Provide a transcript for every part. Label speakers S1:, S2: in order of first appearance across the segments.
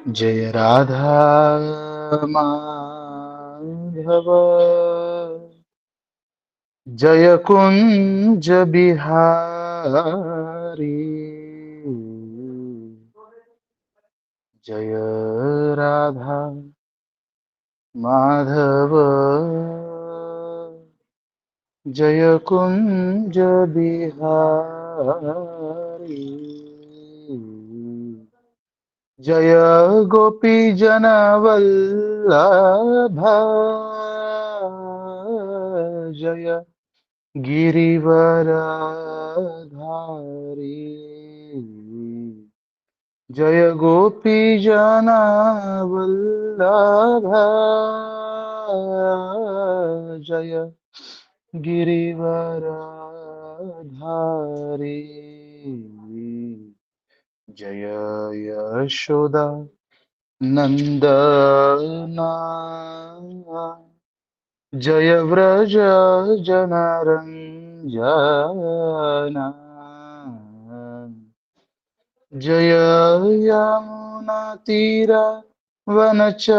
S1: जय राधा माधव, जय कुंज बिहारी, जय राधा माधव, जय कुंज बिहारी, जय गोपी जनवल्लभ, जय गिरिवरधारी, जय गोपी जनवल्लभ, जय गिरिवरधारी, जय यशोदा नंदना, जय व्रज जनरंजना, जय यमुना तीरा वनचारी,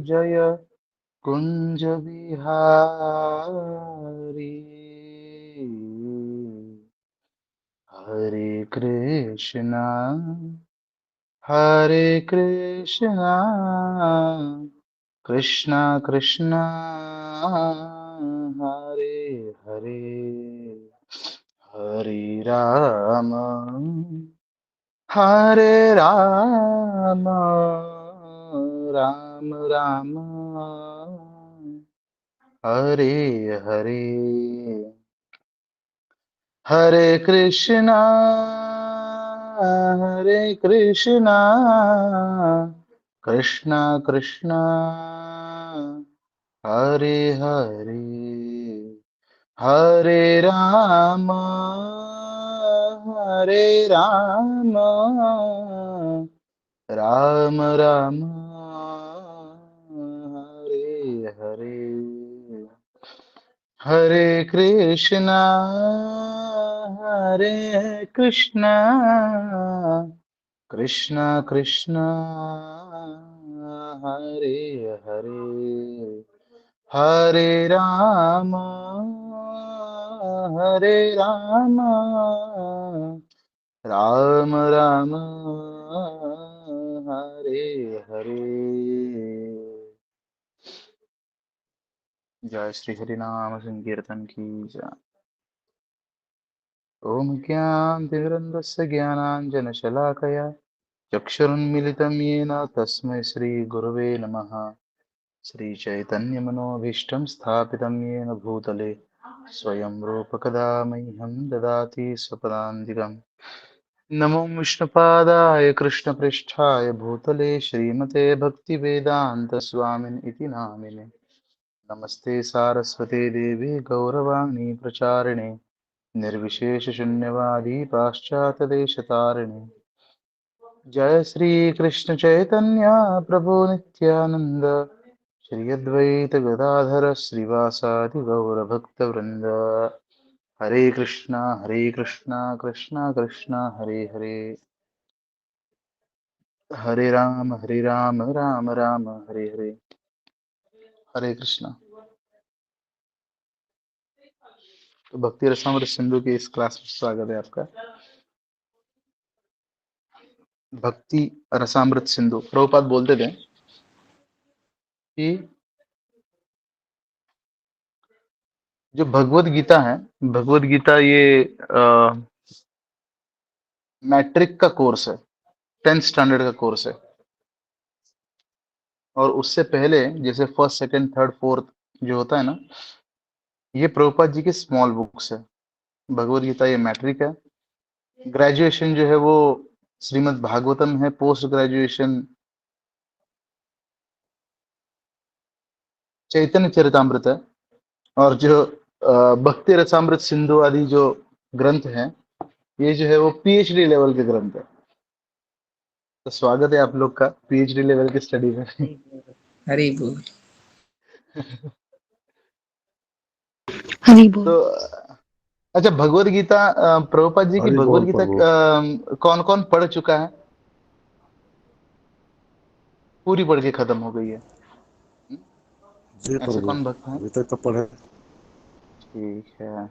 S1: जय कुंज बिहारी, हरे कृष्णा कृष्णा कृष्णा हरे हरे, हरे राम राम राम हरे हरे, हरे कृष्णा कृष्णा कृष्णा हरे हरे, हरे राम राम राम हरे हरे, हरे कृष्णा कृष्णा कृष्णा हरे हरे, हरे राम राम राम हरे हरे, जय श्री हरि नाम संकीर्तन की जय। ओम ज्ञानतिमिरन्धस्य ज्ञानाञ्जनशलाकया चक्षुरुन्मिलितं येन तस्मै श्रीगुरवे नमः। श्रीचैतन्यमनोभीष्टं स्थापितं येन भूतले स्वयं रूपकदा मह्यं ददाति स्वपदान्तिकम्। नमो विष्णुपादाय कृष्णपृष्ठाय भूतले श्रीमते भक्तिवेदान्तस्वामिन् इति नामिने। नमस्ते सारस्वते देवी गौरवाणी प्रचारिणे निर्विशेषशून्यवादी पाश्चात्यदेशतारिणे। जय श्री कृष्ण चैतन्य प्रभु नित्यानंद, श्री अद्वैत गदाधर श्रीवासादि गौरभक्तवृंद। हरे कृष्णा कृष्णा कृष्णा हरे हरे, हरे राम राम राम हरे हरे। हरे कृष्णा। तो भक्ति रसामृत सिंधु की इस क्लास में स्वागत है आपका। भक्ति रसामृत सिंधु प्रभुपाद बोलते थे कि जो भगवत गीता है, भगवत गीता ये मैट्रिक का कोर्स है, 10th स्टैंडर्ड का कोर्स है। और उससे पहले जैसे फर्स्ट सेकंड थर्ड फोर्थ जो होता है ना, ये प्रभुपाद जी की स्मॉल बुक्स है। भगवत गीता ये मैट्रिक है। ग्रेजुएशन जो है वो श्रीमद् भागवतम है। पोस्ट ग्रेजुएशन चैतन्य चरितामृत है। और जो भक्ति रसामृत सिंधु आदि जो ग्रंथ हैं, ये जो है वो पीएचडी लेवल के ग्रंथ है। तो स्वागत है आप लोग का पीएचडी लेवल की स्टडी में।
S2: हरि बोल।
S3: हरि बोल।
S1: तो अच्छा, भगवत गीता प्रभुपाद जी की
S4: हरि
S1: भगवत
S4: बोल
S1: गीता
S4: प्रभु।
S1: कौन कौन पढ़ चुका है? पूरी पढ़ के खत्म हो गई है।
S4: जी
S1: ऐसे
S4: प्रभु,
S1: कौन भक्त हैं?
S4: अभी तक तो पढ़े।
S1: ठीक है।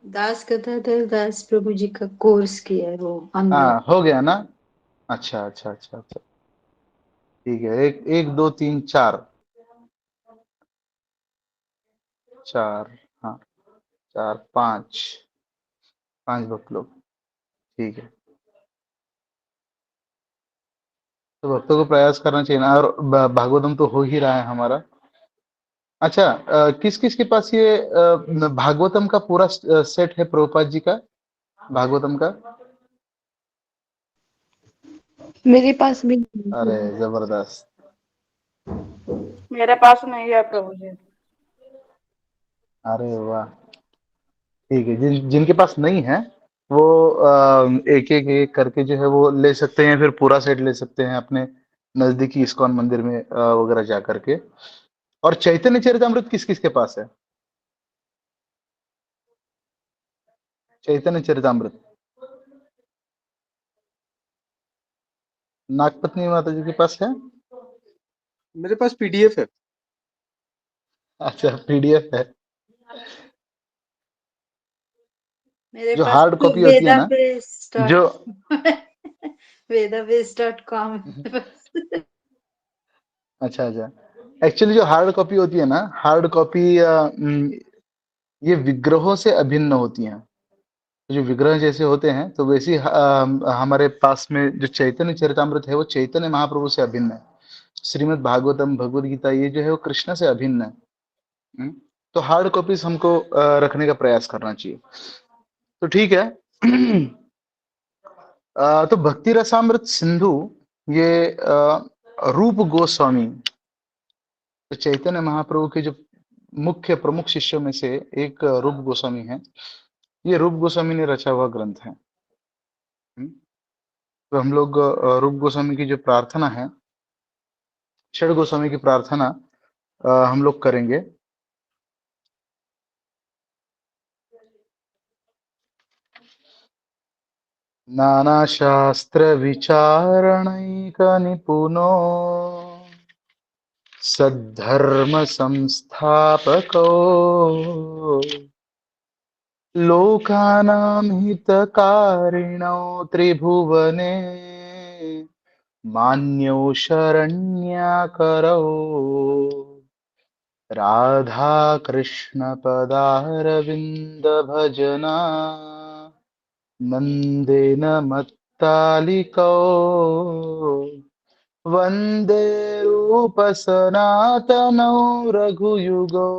S2: दास गदाधर दास प्रभु जी का कोर्स किया है वो हमने।
S1: हाँ, हो गया ना। अच्छा अच्छा अच्छा अच्छा, ठीक है। एक एक दो तीन चार, चार, हाँ, चार पांच, पांच भक्त लोग। ठीक है, तो भक्तों को प्रयास करना चाहिए ना। और भागवतम तो हो ही रहा है हमारा। अच्छा, किस किस के पास ये भागवतम का पूरा सेट है प्रभुपाद जी का, भागवतम का?
S3: मेरे पास भी
S1: अरे जबरदस्त।
S5: मेरे पास नहीं है प्रभु जी।
S1: अरे वाह, ठीक है। जिनके पास नहीं है वो एक एक एक करके जो है वो ले सकते हैं, फिर पूरा सेट ले सकते हैं अपने नजदीकी इस्कॉन मंदिर में वगैरह जा करके। और चैतन्य चरितमृत किस किस के पास है? चैतन्य चरितमृत नागपत्नी माता जी के पास है।
S6: मेरे पास पीडीएफ है।
S1: अच्छा, पीडीएफ है।
S2: मेरे
S1: जो
S2: पास
S1: हार्ड
S2: तो
S1: कॉपी होती है ना, जो
S2: वेदाबेस.com।
S1: अच्छा अच्छा, एक्चुअली जो हार्ड कॉपी होती है ना, हार्ड कॉपी ये विग्रहों से अभिन्न होती हैं। जो विग्रह जैसे होते हैं तो वैसे ही हमारे पास में जो चैतन्य चरितमृत है वो चैतन्य महाप्रभु से अभिन्न है। श्रीमद् भागवतम, भगवद गीता, ये जो है वो कृष्ण से अभिन्न है। हम्म, तो हार्ड कॉपीज हमको रखने का प्रयास करना चाहिए। तो ठीक है। तो भक्ति रसामृत सिंधु, ये रूप गोस्वामी, तो चैतन्य महाप्रभु के जो मुख्य प्रमुख शिष्यों में से एक रूप गोस्वामी है। ये रूप गोस्वामी ने रचा हुआ ग्रंथ है। तो हम लोग रूप गोस्वामी की जो प्रार्थना है, षड गोस्वामी की प्रार्थना हम लोग करेंगे। नाना शास्त्र विचारणैक निपुनो सद्धर्म संस्थापको लोकानां हितकारिणो त्रिभुवने मान्यो शरण्याकरो राधा कृष्ण पदारविन्द भजना नन्देन मत्तालिकौ वन्दे रूपसनातनौ रघुयुगो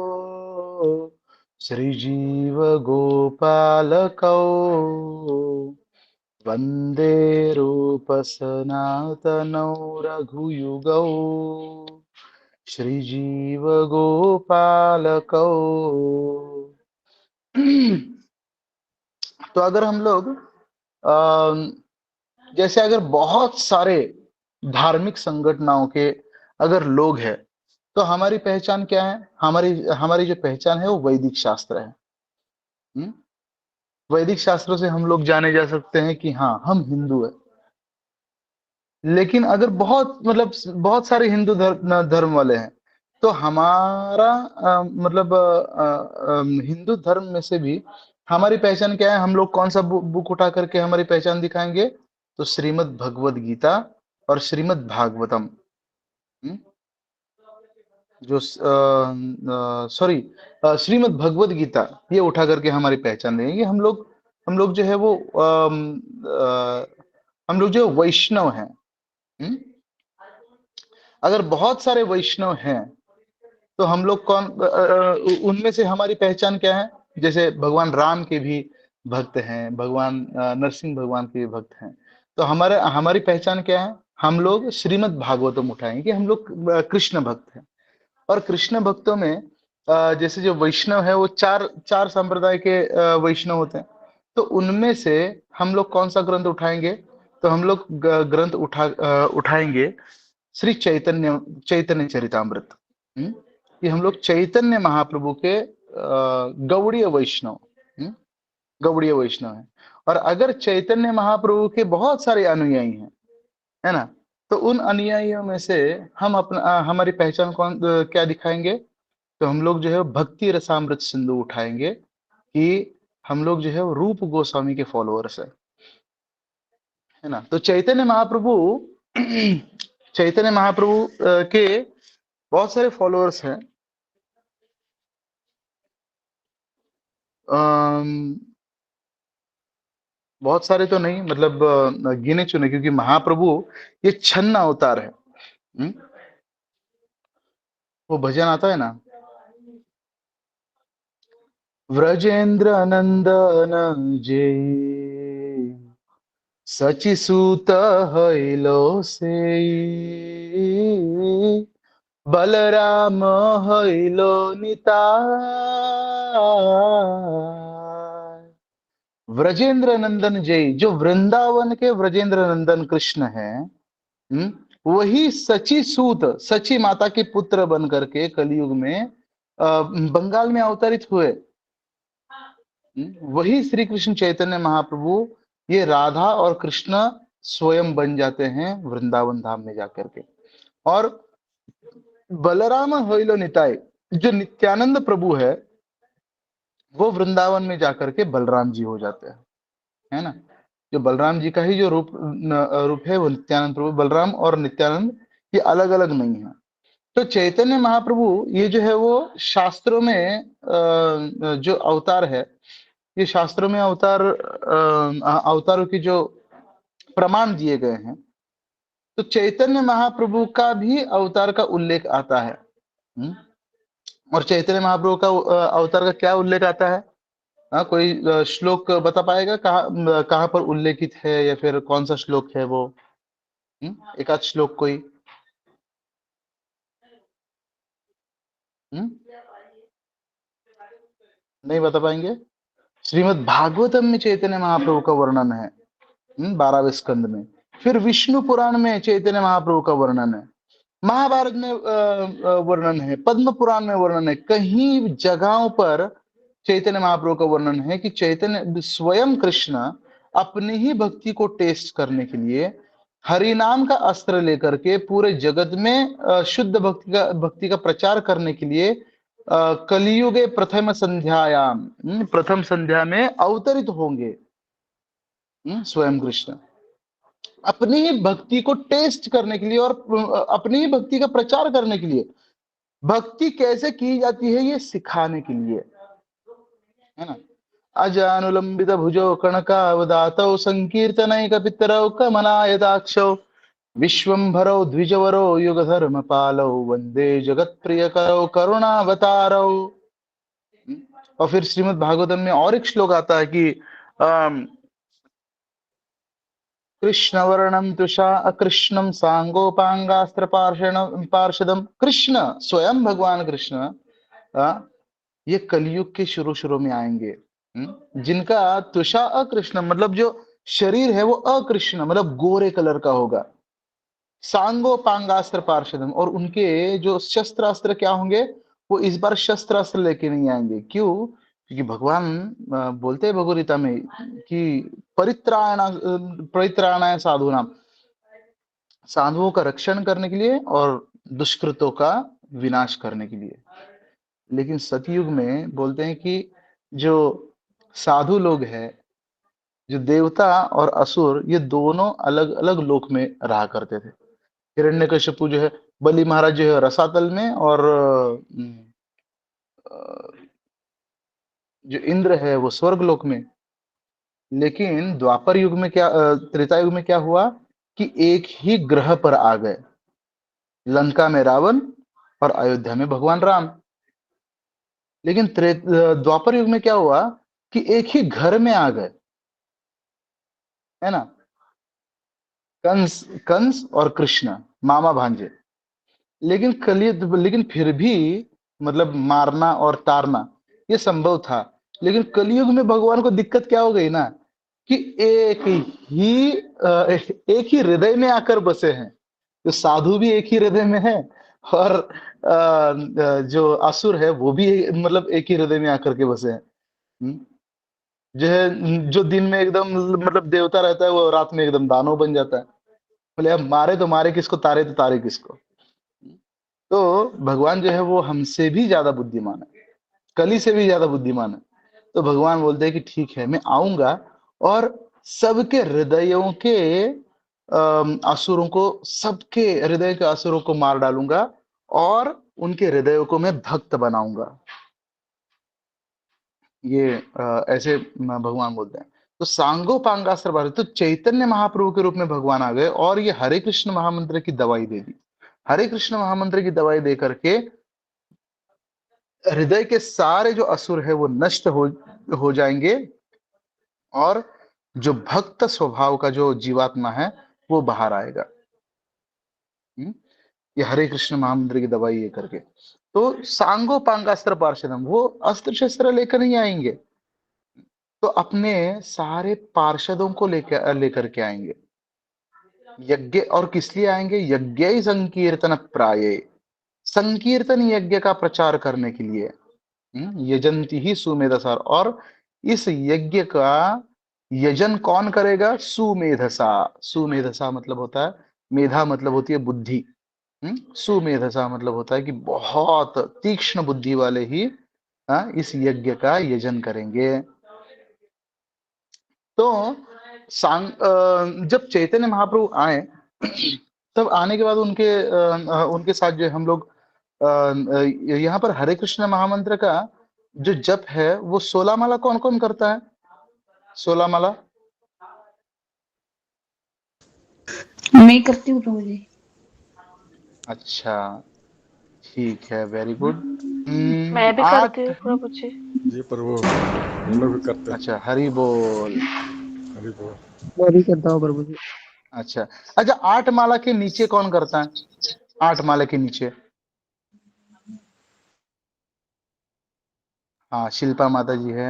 S1: श्रीजीव गोपालकौ वन्दे रूपसनातनौ रघुयुगौ श्रीजीव गोपालकौ। तो अगर हम लोग जैसे अगर बहुत सारे धार्मिक संगठनों के अगर लोग हैं, तो हमारी पहचान क्या है? हमारी हमारी जो पहचान है वो वैदिक शास्त्र है। हम्म? वैदिक शास्त्रों से हम लोग जाने जा सकते हैं कि हाँ, हम हिंदू है। लेकिन अगर बहुत मतलब बहुत सारे हिंदू धर्म वाले हैं, तो हमारा मतलब हिंदू धर्म में से भी हमारी पहचान क्या है? हम लोग कौन सा बुक उठा करके हमारी पहचान दिखाएंगे? तो श्रीमद् भगवद गीता और श्रीमद् भागवतम। हम्म? जो सॉरी, श्रीमद् भगवद गीता, ये उठा करके हमारी पहचान देंगे। हम लोग जो है वो हम लोग जो वैष्णव हैं। हम्म? अगर बहुत सारे वैष्णव हैं तो हम लोग कौन उनमें से हमारी पहचान क्या है? जैसे भगवान राम के भी भक्त हैं, भगवान नरसिंह भगवान के भी भक्त हैं। तो हमारी पहचान क्या है? हम लोग श्रीमद् भागवतम उठाएंगे कि हम लोग कृष्ण भक्त हैं। और कृष्ण भक्तों में जैसे जो वैष्णव है वो चार चार संप्रदाय के वैष्णव होते हैं। तो उनमें से हम लोग कौन सा ग्रंथ उठाएंगे? तो हम लोग ग्रंथ उठाएंगे श्री चैतन्य चैतन्य चरितामृत। ये हम लोग चैतन्य महाप्रभु के गौड़ीय वैष्णव, गौड़ीय वैष्णव है। और अगर चैतन्य महाप्रभु के बहुत सारे अनुयायी हैं, है ना, तो उन अनुयायियों में से हम हमारी पहचान क्या दिखाएंगे? तो हम लोग जो है भक्ति रसामृत सिंधु उठाएंगे कि हम लोग जो है वो रूप गोस्वामी के फॉलोअर्स है ना। तो चैतन्य महाप्रभु चैतन्य महाप्रभु के बहुत सारे फॉलोअर्स हैं। बहुत सारे तो नहीं, मतलब गिने चुने, क्योंकि महाप्रभु ये छन्न अवतार है। वो भजन आता है ना, व्रजेंद्र नंदन जय सचि सूत हैलो से बलराम हैलो निताय। व्रजेंद्र नंदन जय, जो वृंदावन के व्रजेंद्र नंदन कृष्ण हैं, वही सची सूत, सची माता के पुत्र बन करके कलयुग में बंगाल में अवतरित हुए। वही श्री कृष्ण चैतन्य महाप्रभु ये राधा और कृष्ण स्वयं बन जाते हैं वृंदावन धाम में जाकर के। और बलराम होइलो निताय, जो नित्यानंद प्रभु है वो वृंदावन में जाकर के बलराम जी हो जाते हैं, है ना। जो बलराम जी का ही जो रूप है वो नित्यानंद प्रभु। बलराम और नित्यानंद ये अलग अलग नहीं है। तो चैतन्य महाप्रभु ये जो है वो शास्त्रों में जो अवतार है, ये शास्त्रों में अवतारों की जो प्रमाण दिए गए हैं, तो चैतन्य महाप्रभु का भी अवतार का उल्लेख आता है। और चैतन्य महाप्रभु का अवतार का क्या उल्लेख आता है? कोई श्लोक बता पाएगा कहाँ पर उल्लेखित है, या फिर कौन सा श्लोक है वो? एक आध श्लोक कोई? नहीं बता पाएंगे? श्रीमद् भागवतम में चैतन्य महाप्रभु का वर्णन है 12वें स्कंद में। फिर विष्णु पुराण में चैतन्य महाप्रभु का वर्णन है, महाभारत में वर्णन है, पद्म पुराण में वर्णन है। कहीं जगहों पर चैतन्य महाप्रभु का वर्णन है कि चैतन्य स्वयं कृष्ण अपनी ही भक्ति को टेस्ट करने के लिए हरि नाम का अस्त्र लेकर के पूरे जगत में शुद्ध भक्ति का प्रचार करने के लिए कलियुगे प्रथम संध्या में अवतरित होंगे। स्वयं कृष्ण अपनी ही भक्ति को टेस्ट करने के लिए और अपनी ही भक्ति का प्रचार करने के लिए, भक्ति कैसे की जाती है ये सिखाने के लिए, है ना। अजानुलंबित भुजो कणकावदातौ संकीर्तनैक पितरौ कमलायताक्षौ विश्वंभरौ द्विजवरो युगधर्म पालौ वंदे जगत प्रिय करो करुणावतारौ। और फिर श्रीमद् भागवतम में और एक श्लोक आता है कि कृष्ण वर्णम तुषा अकृष्णम सांगोपांगास्त्र पार्षदम। कृष्ण स्वयं भगवान कृष्ण ये कलयुग के शुरू में आएंगे, जिनका तुषा अकृष्ण मतलब जो शरीर है वो अकृष्ण मतलब गोरे कलर का होगा। सांगोपांगास्त्र पार्षदम, और उनके जो शस्त्रास्त्र क्या होंगे, वो इस बार शस्त्रास्त्र लेके नहीं आएंगे। क्यों? क्योंकि भगवान बोलते हैं भगवद्गीता में कि परित्राणाय साधूनाम, साधुओं का रक्षण करने के लिए और दुष्कृतों का विनाश करने के लिए। लेकिन सतयुग में बोलते हैं कि जो साधु लोग हैं, जो देवता और असुर, ये दोनों अलग अलग लोक में रहा करते थे। हिरण्यकशिपु जो है, बलि महाराज जो है रसातल में, और जो इंद्र है वो स्वर्ग लोक में। लेकिन द्वापर युग में क्या, त्रेता युग में क्या हुआ कि एक ही ग्रह पर आ गए, लंका में रावण और अयोध्या में भगवान राम। लेकिन द्वापर युग में क्या हुआ कि एक ही घर में आ गए, है ना, कंस और कृष्ण मामा भांजे। लेकिन फिर भी मतलब मारना और तारना ये संभव था। लेकिन कलयुग में भगवान को दिक्कत क्या हो गई ना, कि एक ही हृदय में आकर बसे हैं। तो साधु भी एक ही हृदय में है, और जो असुर है वो भी मतलब एक ही हृदय में आकर के बसे हैं। जो दिन में एकदम मतलब देवता रहता है, वो रात में एकदम दानव बन जाता है। बोले अब मारे तो मारे किसको, तारे तो तारे किसको। तो भगवान जो है वो हमसे भी ज्यादा बुद्धिमान है, कली से भी ज्यादा बुद्धिमान है। तो भगवान बोलते हैं कि ठीक है, मैं आऊंगा और सबके हृदयों के असुरों को, सबके हृदय के असुरों को मार डालूंगा और उनके हृदयों को मैं भक्त बनाऊंगा। ये ऐसे भगवान बोलते हैं। तो सांगो पांगास्त्र भारत, तो चैतन्य महाप्रभु के रूप में भगवान आ गए और ये हरे कृष्ण महामंत्र की दवाई दे दी। हरे कृष्ण महामंत्र की दवाई दे करके हृदय के सारे जो असुर है वो नष्ट हो जाएंगे और जो भक्त स्वभाव का जो जीवात्मा है वो बाहर आएगा। ये हरे कृष्ण महामंत्र की दवाई ये करके। तो सांगो पांगास्त्र पार्षदम, वो अस्त्र शस्त्र लेकर नहीं आएंगे, तो अपने सारे पार्षदों को लेकर के आएंगे। यज्ञ, और किस लिए आएंगे? यज्ञ संकीर्तन प्राये, संकीर्तन यज्ञ का प्रचार करने के लिए। यजंती ही सुमेधसा, और इस यज्ञ का यजन कौन करेगा? सुमेधसा। सुमेधसा मतलब होता है, मेधा मतलब होती है बुद्धि। सुमेधसा मतलब होता है कि बहुत तीक्ष्ण बुद्धि वाले ही इस यज्ञ का यजन करेंगे। तो जब चैतन्य महाप्रभु आए तब आने के बाद उनके साथ जो हम लोग यहाँ पर हरे कृष्ण महामंत्र का जो जप है वो 16 माला कौन कौन करता है? 16 माला
S3: मैं करती हूँ प्रभु जी।
S1: अच्छा, ठीक है, वेरी गुड।
S5: मैं भी करती हूँ प्रभु जी।
S4: जी प्रभु, हम लोग भी करते हैं।
S1: अच्छा, हरि बोल।
S4: हरि बोल।
S7: मैं भी करता हूँ प्रभु जी।
S1: अच्छा अच्छा, 8 माला के नीचे कौन करता है? 8 माला के नीचे, हाँ, शिल्पा माता जी है।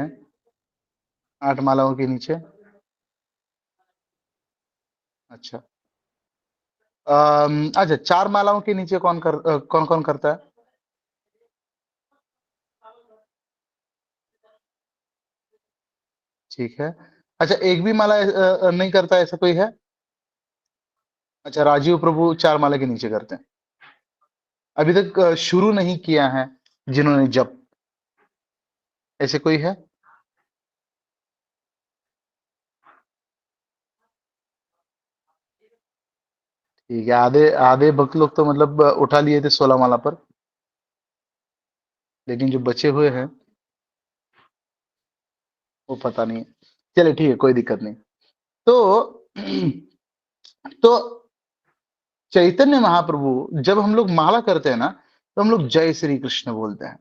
S1: 8 मालाओं के नीचे, अच्छा। अच्छा, 4 मालाओं के नीचे कौन कौन करता है? ठीक है। अच्छा, एक भी माला नहीं करता, ऐसा कोई है? अच्छा, राजीव प्रभु 4 माला के नीचे करते हैं। अभी तक शुरू नहीं किया है जिन्होंने जप, ऐसे कोई है? ठीक है, आधे आधे भक्त लोग तो मतलब उठा लिए थे 16 माला पर, लेकिन जो बचे हुए हैं वो पता नहीं है। चलिए ठीक है, कोई दिक्कत नहीं। तो तो चैतन्य महाप्रभु जब हम लोग माला करते हैं ना, तो हम लोग जय श्री कृष्ण बोलते हैं।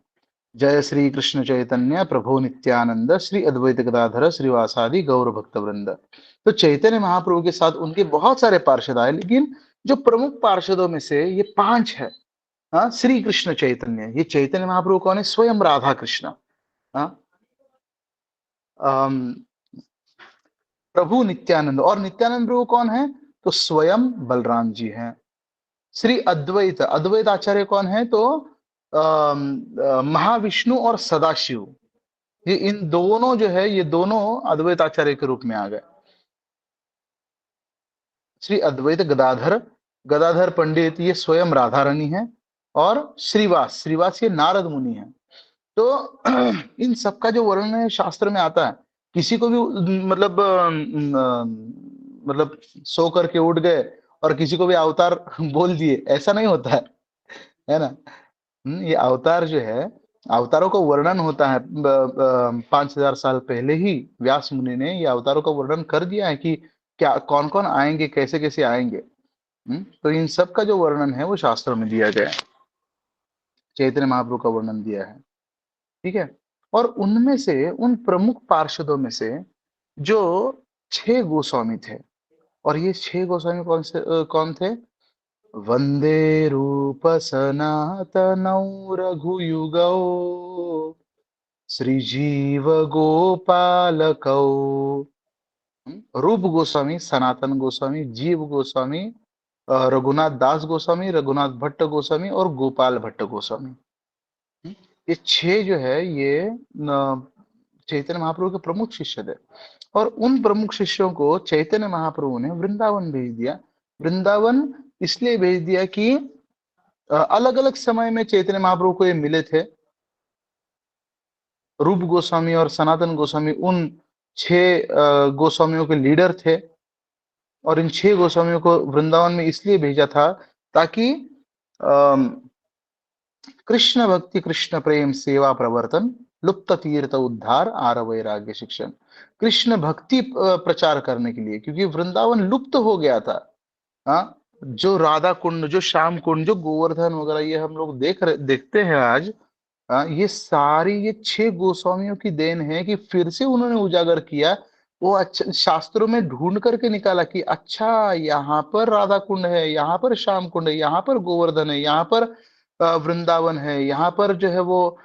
S1: जय श्री कृष्ण चैतन्य प्रभु नित्यानंद श्री अद्वैत गदाधर श्रीवासादि गौर भक्त वृंद। तो चैतन्य महाप्रभु के साथ उनके बहुत सारे पार्षद आए, लेकिन जो प्रमुख पार्षदों में से ये 5 है। हाँ, श्री कृष्ण चैतन्य, ये चैतन्य महाप्रभु कौन है? स्वयं राधा कृष्ण। हाँ, प्रभु नित्यानंद, और नित्यानंद प्रभु कौन है? तो स्वयं बलराम जी हैं। श्री अद्वैत, अद्वैत आचार्य कौन है? तो महाविष्णु और सदाशिव, ये इन दोनों जो है, ये दोनों अद्वैत आचार्य के रूप में आ गए। श्री अद्वैत गदाधर, गदाधर पंडित ये स्वयं राधा रानी है, और श्रीवास, श्रीवास ये नारद मुनि है। तो इन सबका जो वर्णन है शास्त्र में आता है। किसी को भी मतलब सो करके उठ गए और किसी को भी अवतार बोल दिए, ऐसा नहीं होता है ना। ये अवतार जो है, अवतारों का वर्णन होता है। 5000 साल पहले ही व्यास मुनि ने ये अवतारों का वर्णन कर दिया है कि क्या कौन कौन आएंगे, कैसे कैसे आएंगे। तो इन सब का जो वर्णन है वो शास्त्रों में दिया गया है, चैतन्य महाप्रभु का वर्णन दिया है। ठीक है। और उनमें से, उन प्रमुख पार्षदों में से जो 6 गोस्वामी थे, और ये 6 गोस्वामी कौन थे? वंदे रूप सनातनौ रघुयुगौ श्रीजीव गोपालकौ। रूप गोस्वामी, सनातन गोस्वामी, जीव गोस्वामी, रघुनाथ दास गोस्वामी, रघुनाथ भट्ट गोस्वामी और गोपाल भट्ट गोस्वामी। ये 6 जो है ये चैतन्य महाप्रभु के प्रमुख शिष्य थे। और उन प्रमुख शिष्यों को चैतन्य महाप्रभु ने वृंदावन भेज दिया वृंदावन इसलिए भेज दिया कि अलग अलग समय में चैतन्य महाप्रभु को ये मिले थे। रूप गोस्वामी और सनातन गोस्वामी उन 6 गोस्वामियों के लीडर थे, और इन 6 गोस्वामियों को वृंदावन में इसलिए भेजा था ताकि कृष्ण भक्ति, कृष्ण प्रेम, सेवा प्रवर्तन, लुप्त तीर्थ उद्धार, आर वैराग्य शिक्षण, कृष्ण भक्ति प्रचार करने के लिए, क्योंकि वृंदावन लुप्त हो गया था। हाँ, जो राधा कुंड, जो श्याम कुंड, जो गोवर्धन वगैरह ये हम लोग देखते हैं आज, ये सारी ये 6 गोस्वामियों की देन है कि फिर से उन्होंने उजागर किया। वो अच्छा शास्त्रों में ढूंढ करके निकाला कि अच्छा यहाँ पर राधा कुंड है, यहाँ पर श्याम कुंड है, यहाँ पर गोवर्धन है, यहाँ पर वृंदावन है, यहाँ पर जो है वो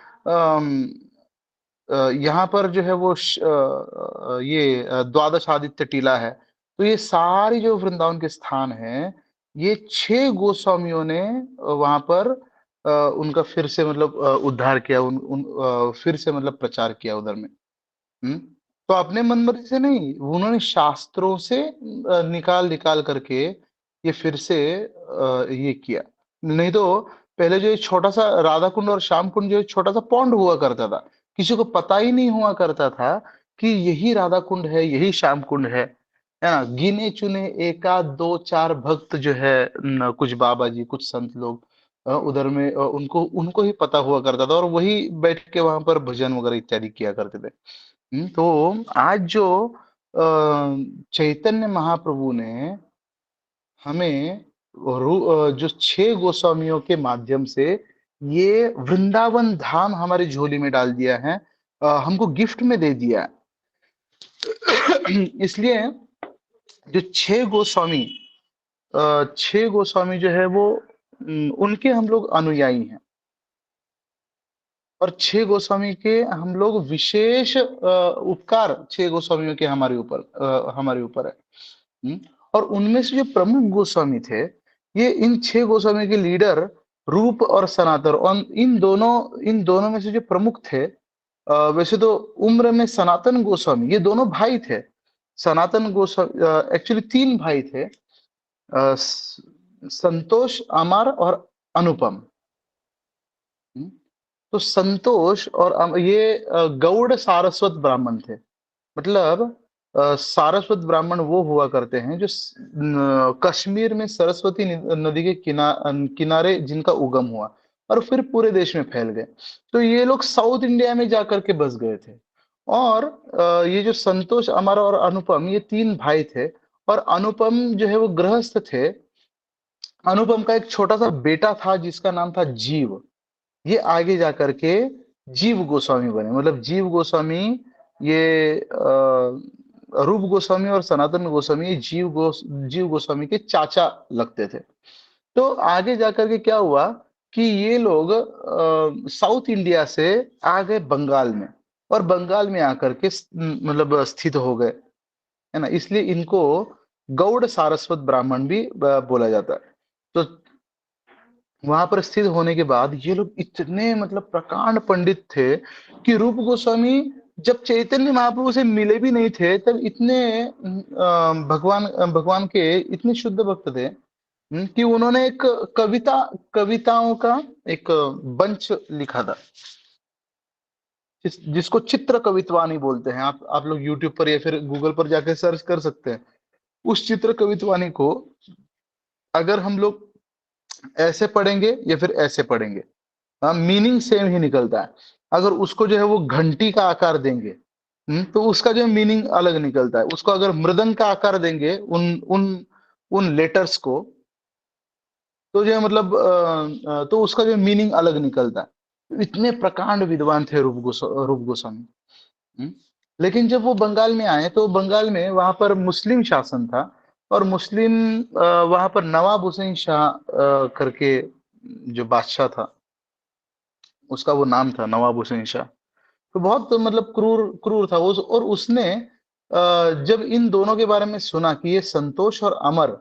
S1: यहाँ पर जो है वो ये द्वादश आदित्य टीला है। तो ये सारी जो वृंदावन के स्थान है, ये 6 गोस्वामियों ने वहां पर उनका फिर से मतलब उद्धार किया, फिर से मतलब प्रचार किया उधर में। तो अपने मन मर्जी से नहीं, उन्होंने शास्त्रों से निकाल निकाल करके ये फिर से ये किया। नहीं तो पहले जो छोटा सा राधा कुंड और श्याम कुंड जो छोटा सा पॉन्ड हुआ करता था, किसी को पता ही नहीं हुआ करता था कि यही राधा कुंड है, यही श्याम कुंड है ना। गिने चुने 1 आध 2 4 भक्त जो है कुछ बाबा जी, कुछ संत लोग उधर में उनको उनको ही पता हुआ करता था, और वही बैठ के वहां पर भजन वगैरह इत्यादि किया करते थे। तो आज जो चैतन्य महाप्रभु ने हमें जो 6 गोस्वामियों के माध्यम से ये वृंदावन धाम हमारी झोली में डाल दिया है, हमको गिफ्ट में दे दिया। इसलिए जो 6 गोस्वामी 6 गोस्वामी जो है वो उनके हम लोग अनुयायी हैं, और 6 गोस्वामी के हम लोग विशेष उपकार 6 गोस्वामियों के हमारे ऊपर है। और उनमें से जो प्रमुख गोस्वामी थे, ये इन 6 गोस्वामी के लीडर रूप और सनातन, और इन दोनों में से जो प्रमुख थे, वैसे तो उम्र में सनातन गोस्वामी, ये दोनों भाई थे। सनातन गोस्वामी एक्चुअली 3 भाई थे, संतोष, अमर और अनुपम। तो संतोष और ये गौड़ सारस्वत ब्राह्मण थे। मतलब सारस्वत ब्राह्मण वो हुआ करते हैं जो कश्मीर में सरस्वती नदी के किनारे जिनका उगम हुआ और फिर पूरे देश में फैल गए। तो ये लोग साउथ इंडिया में जाकर के बस गए थे। और ये जो संतोष, अमर और अनुपम, ये 3 भाई थे। और अनुपम जो है वो गृहस्थ थे। अनुपम का एक छोटा सा बेटा था जिसका नाम था जीव। ये आगे जाकर के जीव गोस्वामी बने। मतलब जीव गोस्वामी ये रूप गोस्वामी और सनातन गोस्वामी ये जीव गोस्वामी के चाचा लगते थे। तो आगे जाकर के क्या हुआ कि ये लोग साउथ इंडिया से आ गए बंगाल में, और बंगाल में आकर के मतलब स्थित हो गए, है ना। इसलिए इनको गौड़ सारस्वत ब्राह्मण भी बोला जाता है। तो वहां पर स्थित होने के बाद ये लोग इतने मतलब प्रकांड पंडित थे कि रूप गोस्वामी जब चैतन्य महाप्रभु से मिले भी नहीं थे, तब इतने भगवान के इतने शुद्ध भक्त थे कि उन्होंने एक कविताओं का एक बंच लिखा था, जिसको चित्र कवित्वानी बोलते हैं। आप लोग यूट्यूब पर या फिर गूगल पर जाकर सर्च कर सकते हैं। उस चित्र कवित्वानी को अगर हम लोग ऐसे पढ़ेंगे या फिर ऐसे पढ़ेंगे, मीनिंग सेम ही निकलता है। अगर उसको जो है वो घंटी का आकार देंगे तो उसका जो मीनिंग अलग निकलता है। उसको अगर मृदंग का आकार देंगे उन लेटर्स को, तो जो है मतलब तो उसका जो मीनिंग अलग निकलता है। इतने प्रकांड विद्वान थे रूप गोस्वामी। लेकिन जब वो बंगाल में आए तो बंगाल में वहां पर मुस्लिम शासन था, और मुस्लिम वहां पर नवाब हुसैन शाह करके जो बादशाह था, उसका वो नाम था नवाब हुसैन शाह। तो बहुत मतलब क्रूर था उस, और उसने जब इन दोनों के बारे में सुना कि ये संतोष और अमर,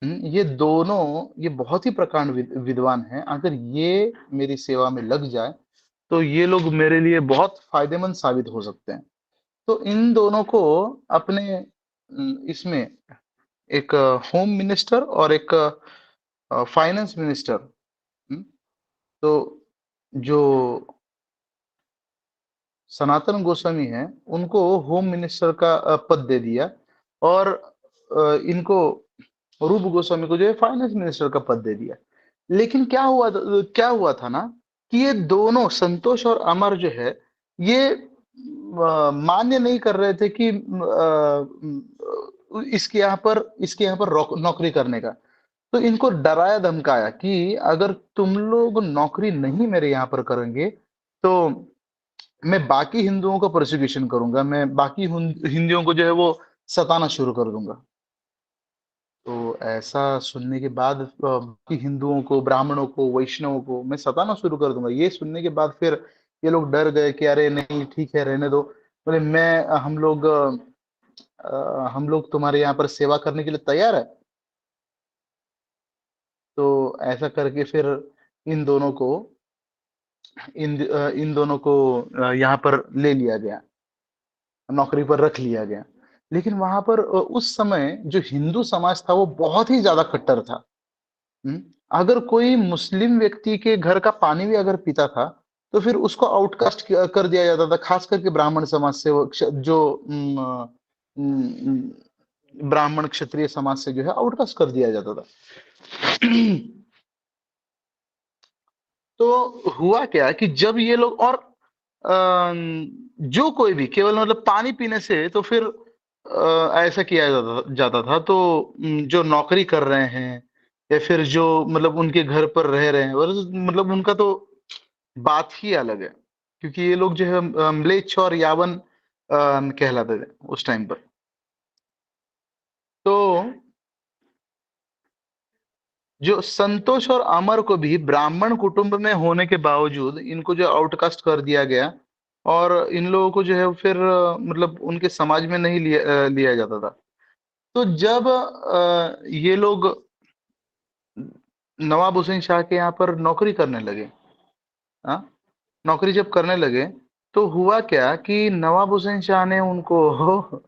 S1: ये दोनों ये बहुत ही प्रकांड विद्वान हैं, अगर ये मेरी सेवा में लग जाए तो ये लोग मेरे लिए बहुत फायदेमंद साबित हो सकते हैं। तो इन दोनों को अपने इसमें एक होम मिनिस्टर और एक फाइनेंस मिनिस्टर। तो जो सनातन गोस्वामी हैं उनको होम मिनिस्टर का पद दे दिया, और इनको रूप गोस्वामी को जो है फाइनेंस मिनिस्टर का पद दे दिया। लेकिन क्या हुआ था ना कि ये दोनों संतोष और अमर जो है ये मान्य नहीं कर रहे थे कि इसके यहाँ पर नौकरी करने का। तो इनको डराया धमकाया कि अगर तुम लोग नौकरी नहीं मेरे यहाँ पर करेंगे तो मैं बाकी हिंदुओं को प्रोसिक्यूशन करूंगा, मैं बाकी हिंदुओं को जो है वो सताना शुरू कर दूंगा। तो ऐसा सुनने के बाद बाकी हिंदुओं को, ब्राह्मणों को, वैष्णवों को मैं सताना शुरू कर दूंगा। ये सुनने के बाद फिर ये लोग डर गए कि अरे नहीं ठीक है रहने दो, बोले हम लोग तुम्हारे यहाँ पर सेवा करने के लिए तैयार है। तो ऐसा करके फिर इन दोनों को यहाँ पर ले लिया गया, नौकरी पर रख लिया गया। लेकिन वहां पर उस समय जो हिंदू समाज था वो बहुत ही ज्यादा कट्टर था। अगर कोई मुस्लिम व्यक्ति के घर का पानी भी अगर पीता था तो फिर उसको आउटकास्ट कर दिया जाता था, खास करके ब्राह्मण समाज से, जो ब्राह्मण क्षत्रिय समाज से जो है आउटकास्ट कर दिया जाता था। तो हुआ क्या कि जब ये लोग, और जो कोई भी केवल मतलब पानी पीने से तो फिर ऐसा किया जाता था। तो जो नौकरी कर रहे हैं या फिर जो मतलब उनके घर पर रह रहे हैं, और मतलब उनका तो बात ही अलग है, क्योंकि ये लोग जो है म्लेच्छ और यावन कहलाते थे उस टाइम पर। तो जो संतोष और अमर को भी ब्राह्मण कुटुंब में होने के बावजूद इनको जो आउटकास्ट कर दिया गया, और इन लोगों को जो है फिर मतलब उनके समाज में नहीं लिया जाता था। तो जब ये लोग नवाब हुसैन शाह के यहाँ पर नौकरी करने लगे, नौकरी जब करने लगे तो हुआ क्या कि नवाब हुसैन शाह ने उनको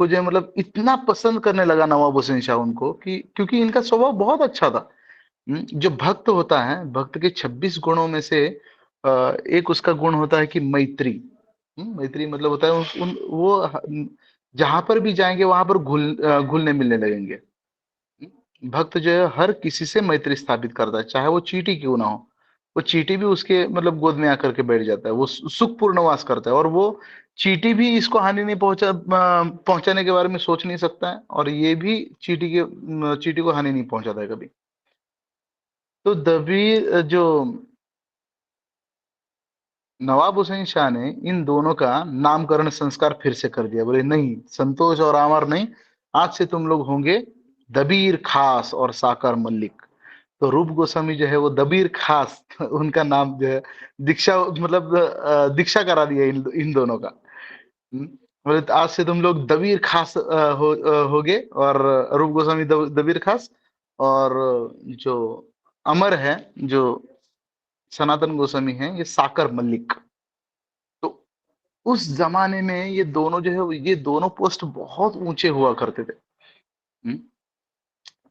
S1: जो है मतलब इतना पसंद करने लगा नवाब हुसैन शाह उनको, कि क्योंकि इनका स्वभाव बहुत अच्छा था। जो भक्त होता है, भक्त के 26 गुणों में से एक उसका गुण होता है कि मैत्री। मैत्री मतलब होता है वो जहां पर भी जाएंगे वहां पर घुलने मिलने लगेंगे। भक्त जो है हर किसी से मैत्री स्थापित करता है, चाहे वो चींटी क्यों ना हो। वो चींटी भी उसके मतलब गोद में आकर के बैठ जाता है, वो सुखपूर्ण वास करता है, और वो चींटी भी इसको हानि नहीं पहुंचाने के बारे में सोच नहीं सकता है, और ये भी चींटी को हानि नहीं पहुंचाता है कभी। तो दबीर जो नवाब हुसैन शाह ने इन दोनों का नामकरण संस्कार फिर से कर दिया। बोले नहीं, संतोष और अमर नहीं, आज से तुम लोग होंगे दबीर खास और साकर मल्लिक। तो रूप गोस्वामी जो है वो दबीर खास उनका नाम जो है दीक्षा मतलब दीक्षा करा दिया इन दोनों का। बोले तो आज से तुम लोग दबीर खास होगे, और रूप गोस्वामी दबीर खास, और जो अमर है, जो सनातन गोस्वामी है, ये साकर मल्लिक। तो उस जमाने में ये दोनों जो है ये दोनों पोस्ट बहुत ऊंचे हुआ करते थे।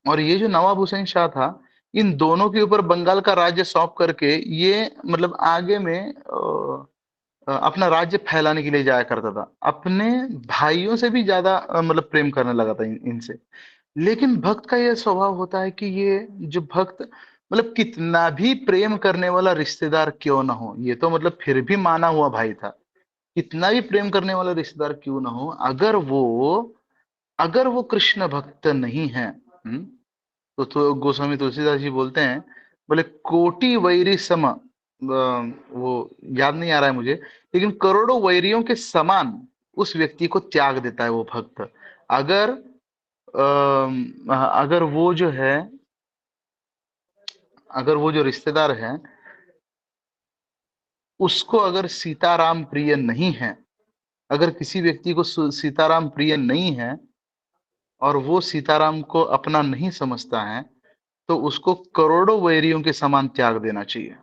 S1: और ये जो नवाब हुसैन शाह था, इन दोनों के ऊपर बंगाल का राज्य सौंप करके ये मतलब आगे में अपना राज्य फैलाने के लिए जाया करता था। अपने भाइयों से भी ज्यादा मतलब प्रेम करने लगा था इनसे। लेकिन भक्त का यह स्वभाव होता है कि ये जो भक्त मतलब कितना भी प्रेम करने वाला रिश्तेदार क्यों ना हो, ये तो मतलब फिर भी माना हुआ भाई था। कितना भी प्रेम करने वाला रिश्तेदार क्यों ना हो, अगर वो कृष्ण भक्त नहीं है, तो गोस्वामी तुलसीदास जी बोलते हैं, बोले कोटि वैरी सम, वो याद नहीं आ रहा है मुझे, लेकिन करोड़ों वैरियों के समान उस व्यक्ति को त्याग देता है वो भक्त। अगर अगर वो जो है, अगर वो जो रिश्तेदार है उसको अगर सीताराम प्रिय नहीं है, अगर किसी व्यक्ति को सीताराम प्रिय नहीं है और वो सीताराम को अपना नहीं समझता है, तो उसको करोड़ों वैरियों के समान त्याग देना चाहिए।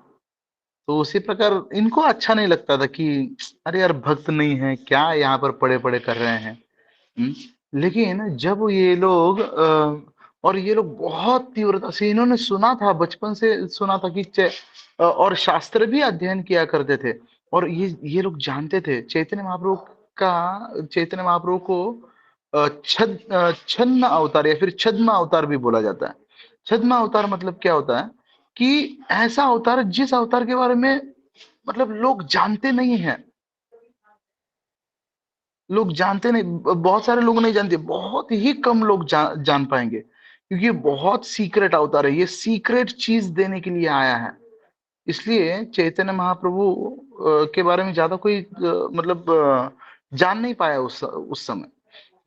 S1: तो उसी प्रकार इनको अच्छा नहीं लगता था कि अरे यार भक्त नहीं है, क्या यहाँ पर पड़े पड़े कर रहे हैं। लेकिन जब ये लोग और ये लोग बहुत तीव्रता से, इन्होंने सुना था, बचपन से सुना था कि और शास्त्र भी अध्ययन किया करते थे, और ये लोग जानते थे चैतन्य महाप्रभु को छद्म अवतार या फिर छद्म अवतार भी बोला जाता है। छद्म अवतार मतलब क्या होता है कि ऐसा अवतार जिस अवतार के बारे में मतलब लोग जानते नहीं है, लोग जानते नहीं, बहुत सारे लोग नहीं जानते, बहुत ही कम लोग जान पाएंगे, क्योंकि ये बहुत सीक्रेट अवतार है, ये सीक्रेट चीज देने के लिए आया है। इसलिए चैतन्य महाप्रभु के बारे में ज्यादा कोई मतलब जान नहीं पाया उस समय।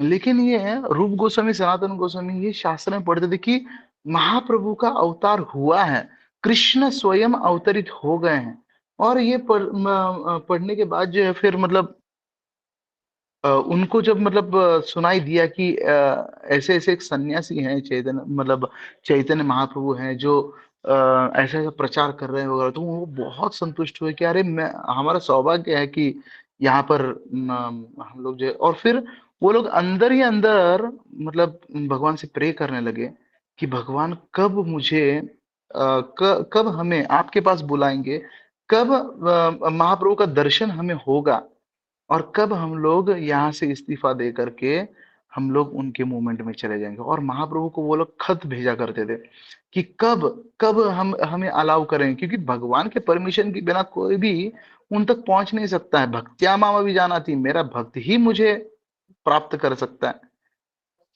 S1: लेकिन ये रूप गोस्वामी, सनातन गोस्वामी ये शास्त्र में पढ़ते थे कि महाप्रभु का अवतार हुआ है, कृष्ण स्वयं अवतरित हो गए हैं। और ये पढ़ने के बाद जो है फिर मतलब उनको जब मतलब सुनाई दिया कि ऐसे ऐसे एक सन्यासी हैं, चैतन्य महाप्रभु हैं जो ऐसा ऐसा प्रचार कर रहे हैं वगैरह, तो वो बहुत संतुष्ट हुए कि अरे मैं, हमारा सौभाग्य है कि यहाँ पर हम लोग जो, और फिर वो लोग अंदर ही अंदर मतलब भगवान से प्रे करने लगे कि भगवान कब मुझे कब हमें आपके पास बुलाएंगे, कब महाप्रभु का दर्शन हमें होगा, और कब हम लोग यहाँ से इस्तीफा दे करके हम लोग उनके मूवमेंट में चले जाएंगे। और महाप्रभु को वो लोग खत भेजा करते थे कि कब कब हम हमें अलाउ करें, क्योंकि भगवान के परमिशन के बिना कोई भी उन तक पहुंच नहीं सकता है। भक्त्या मामा भी जाना थी, मेरा भक्त ही मुझे प्राप्त कर सकता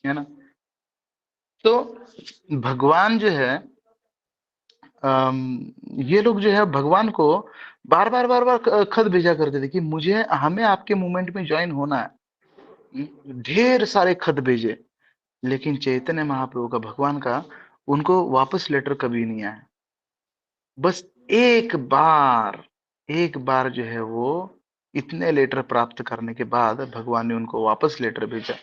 S1: है ना। तो भगवान जो है ये लोग जो है भगवान को बार बार खत भेजा करते थे कि मुझे हमें आपके मूवमेंट में ज्वाइन होना है। ढेर सारे खत भेजे, लेकिन चैतन्य महाप्रभु का, भगवान का, उनको वापस लेटर कभी नहीं आया। बस एक बार जो है वो इतने लेटर प्राप्त करने के बाद भगवान ने उनको वापस लेटर भेजा।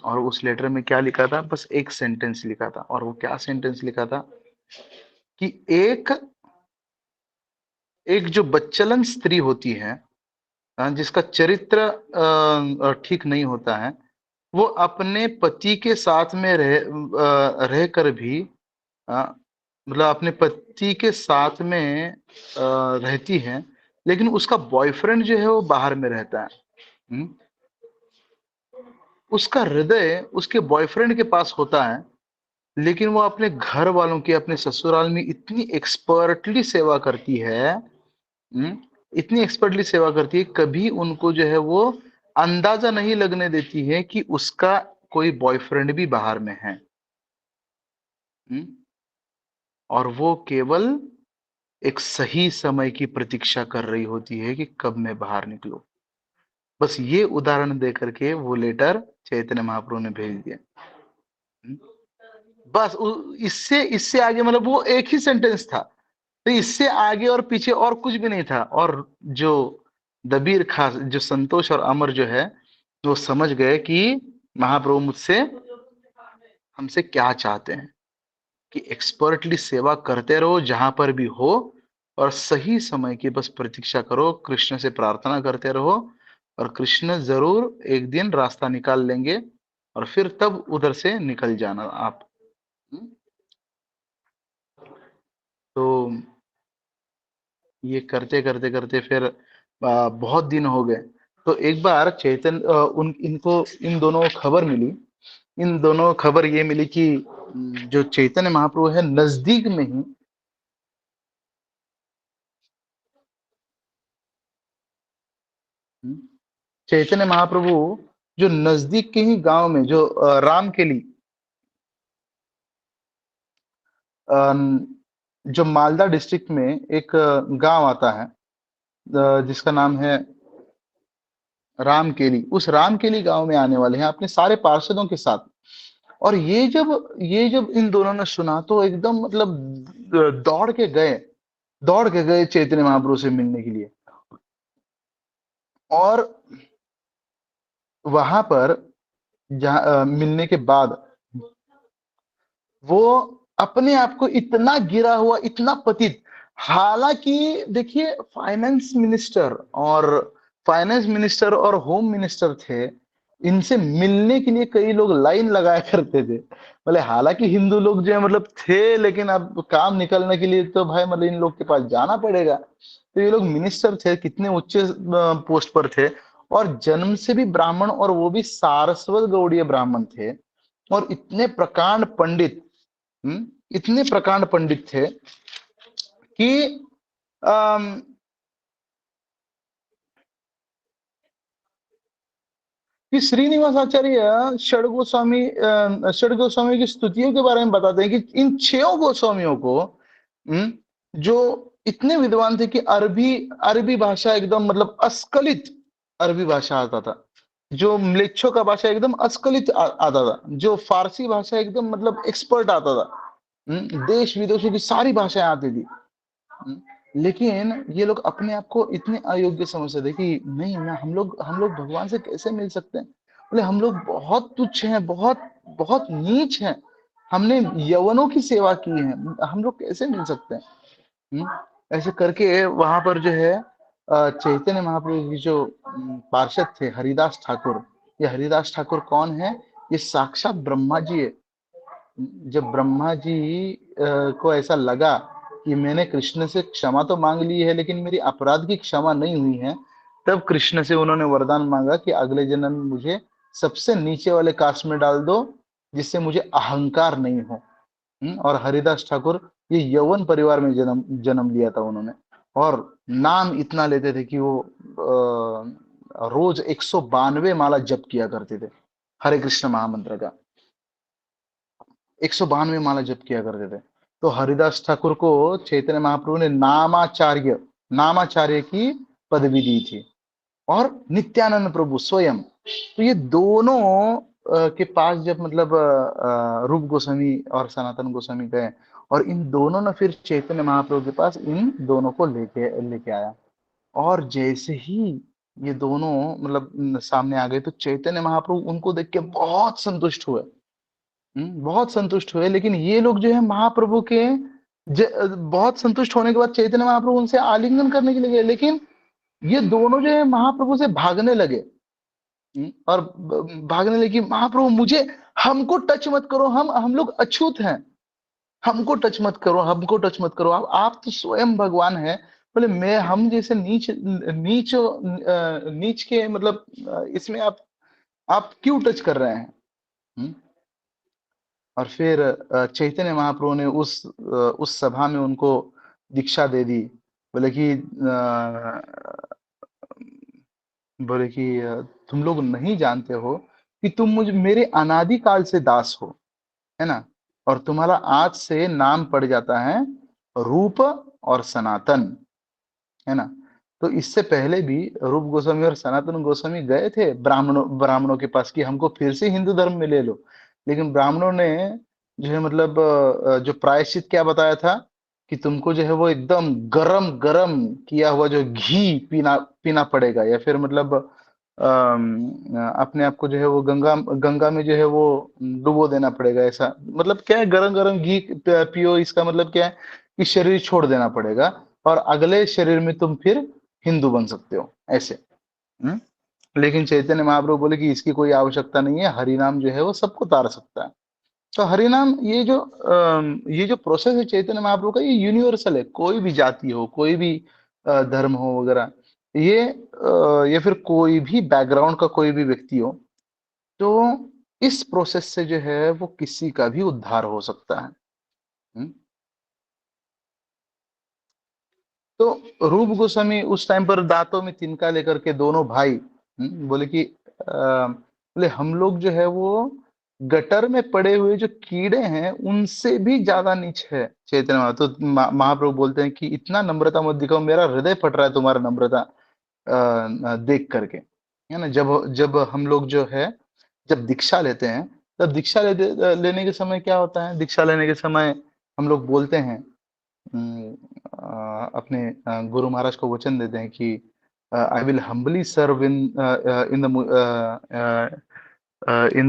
S1: और उस लेटर में क्या लिखा था, बस एक सेंटेंस लिखा था। और वो क्या सेंटेंस लिखा था कि एक जो बच्चलन स्त्री होती है, जिसका चरित्र ठीक नहीं होता है, वो अपने पति के साथ में रह कर भी मतलब अपने पति के साथ में रहती है, लेकिन उसका बॉयफ्रेंड जो है वो बाहर में रहता है। उसका हृदय उसके बॉयफ्रेंड के पास होता है, लेकिन वो अपने घर वालों की, अपने ससुराल में इतनी एक्सपर्टली सेवा करती है, इतनी एक्सपर्टली सेवा करती है, कभी उनको जो है वो अंदाजा नहीं लगने देती है कि उसका कोई बॉयफ्रेंड भी बाहर में है। और वो केवल एक सही समय की प्रतीक्षा कर रही होती है कि कब मैं बाहर निकलूं। बस ये उदाहरण दे करके वो लेटर चैतन्य महाप्रभु ने भेज दिया। बस इससे इससे आगे मतलब वो एक ही सेंटेंस था, तो इससे आगे और पीछे और कुछ भी नहीं था। और जो दबीर खास, जो संतोष और अमर जो है, वो समझ गए कि महाप्रभु मुझसे, हमसे क्या चाहते हैं, कि एक्सपर्टली सेवा करते रहो जहां पर भी हो, और सही समय की बस प्रतीक्षा करो, कृष्ण से प्रार्थना करते रहो, और कृष्ण जरूर एक दिन रास्ता निकाल लेंगे, और फिर तब उधर से निकल जाना आप। तो ये करते करते करते फिर बहुत दिन हो गए। तो एक बार इनको इन दोनों को खबर मिली, इन दोनों खबर ये मिली कि जो चैतन्य महाप्रभु है नजदीक में ही चैतन्य महाप्रभु जो नजदीक के ही गांव में, जो रामकेली, जो मालदा डिस्ट्रिक्ट में एक गांव आता है जिसका नाम है रामकेली, उस रामकेली गांव में आने वाले हैं अपने सारे पार्षदों के साथ। और ये जब इन दोनों ने सुना तो एकदम मतलब दौड़ के गए चैतन्य महाप्रभु से मिलने के लिए। और वहां पर जहां मिलने के बाद वो अपने आप को इतना गिरा हुआ, इतना पतित, हालांकि देखिए फाइनेंस मिनिस्टर और होम मिनिस्टर थे, इनसे मिलने के लिए कई लोग लाइन लगाया करते थे। मतलब हालांकि हिंदू लोग जो है मतलब थे, लेकिन अब काम निकलने के लिए तो भाई मतलब इन लोग के पास जाना पड़ेगा। तो ये लोग मिनिस्टर थे, कितने उच्च पोस्ट पर थे, और जन्म से भी ब्राह्मण, और वो भी सारस्वत गौड़ीय ब्राह्मण थे। और इतने प्रकांड पंडित, इतने प्रकांड पंडित थे कि अम, कि श्रीनिवास आचार्य षड गोस्वामी की स्तुतियों के बारे में बताते हैं कि इन 6 गोस्वामियों को, जो इतने विद्वान थे कि अरबी अरबी भाषा एकदम मतलब अस्खलित अरबी भाषा आता था, जो म्लेच्छों का भाषा एकदम अस्खलित आता था, जो फारसी भाषा एकदम मतलब एक्सपर्ट आता था, देश विदेशों की सारी भाषाएं आती थी। लेकिन ये लोग अपने आप को इतने अयोग्य समझते थे कि नहीं ना, हम लोग भगवान से कैसे मिल सकते हैं। बोले हम लोग बहुत तुच्छ हैं, बहुत बहुत नीच हैं, हमने यवनों की सेवा की है, हम लोग कैसे मिल सकते हैं। ऐसे करके वहां पर जो है चैतन्य महाप्रभु की जो पार्षद थे हरिदास ठाकुर। ये हरिदास ठाकुर कौन है? ये साक्षात ब्रह्मा जी है। जब ब्रह्मा जी को ऐसा लगा कि मैंने कृष्ण से क्षमा तो मांग ली है, लेकिन मेरी अपराध की क्षमा नहीं हुई है, तब कृष्ण से उन्होंने वरदान मांगा कि अगले जन्म में मुझे सबसे नीचे वाले कास्ट में डाल दो, जिससे मुझे अहंकार नहीं हो। और हरिदास ठाकुर ये यवन परिवार में जन्म जन्म लिया था उन्होंने। और नाम इतना लेते थे कि वो रोज 192 माला जप किया करते थे हरे कृष्ण महामंत्र का। 192 माला जप किया करते थे। तो हरिदास ठाकुर को चैतन्य महाप्रभु ने नामाचार्य की पदवी दी थी। और नित्यानंद प्रभु स्वयं, तो ये दोनों के पास जब मतलब रूप गोस्वामी और सनातन गोस्वामी गए, और इन दोनों ने फिर चैतन्य महाप्रभु के पास इन दोनों को लेके लेके आया। और जैसे ही ये दोनों मतलब सामने आ गए, तो चैतन्य महाप्रभु उनको देख के बहुत संतुष्ट हुए। बहुत संतुष्ट हुए। लेकिन ये लोग जो है महाप्रभु के बहुत संतुष्ट होने के बाद चैतन्य महाप्रभु उनसे आलिंगन करने के लिए गए, लेकिन ये दोनों जो है महाप्रभु से भागने लगे। और भागने लगे कि महाप्रभु मुझे, हमको टच मत करो, हम लोग अछूत हैं, हमको टच मत करो, हमको टच मत करो, आप तो स्वयं भगवान है। बोले मैं, हम जैसे नीच नीच नीच के मतलब इसमें आप क्यों टच कर रहे हैं। और फिर चैतन्य महाप्रभु ने उस सभा में उनको दीक्षा दे दी। बोले कि तुम लोग नहीं जानते हो कि तुम मुझे मेरे अनादिकाल से दास हो, है ना, और तुम्हारा आज से नाम पड़ जाता है रूप और सनातन, है ना। तो इससे पहले भी रूप गोस्वामी और सनातन गोस्वामी गए थे ब्राह्मणों के पास कि हमको फिर से हिंदू धर्म में ले लो। लेकिन ब्राह्मणों ने जो है मतलब जो प्रायश्चित क्या बताया था कि तुमको जो है वो एकदम गरम गरम किया हुआ जो घी पीना पीना पड़ेगा, या फिर मतलब अपने आप को जो है वो गंगा गंगा में जो है वो डुबो देना पड़ेगा। ऐसा मतलब क्या है, गरम गरम घी पियो, इसका मतलब क्या है कि शरीर छोड़ देना पड़ेगा और अगले शरीर में तुम फिर हिंदू बन सकते हो, ऐसे। हम्म लेकिन चैतन्य महाप्रभु बोले कि इसकी कोई आवश्यकता नहीं है, हरिनाम जो है वो सबको तार सकता है। तो हरिनाम, ये जो प्रोसेस है चैतन्य महाप्रभु का, ये यूनिवर्सल है। कोई भी जाति हो, कोई भी धर्म हो वगैरह, ये फिर कोई भी बैकग्राउंड का कोई भी व्यक्ति हो, तो इस प्रोसेस से जो है वो किसी का भी उद्धार हो सकता है। हम्म? तो रूप गोस्वामी उस टाइम पर दांतों में तिनका लेकर के दोनों भाई बोले कि बोले हम लोग जो है वो गटर में पड़े हुए जो कीड़े हैं उनसे भी ज्यादा नीच है। चैतन्य तो महाप्रभु बोलते हैं कि इतना नम्रता मत दिखाओ, मेरा हृदय फट रहा है तुम्हारा नम्रता देख करके, है ना। जब जब हम लोग जो है जब दीक्षा लेते हैं, तब दीक्षा लेने के समय क्या होता है, दीक्षा लेने के समय हम लोग बोलते हैं, अपने गुरु महाराज को वचन देते हैं कि I will humbly serve in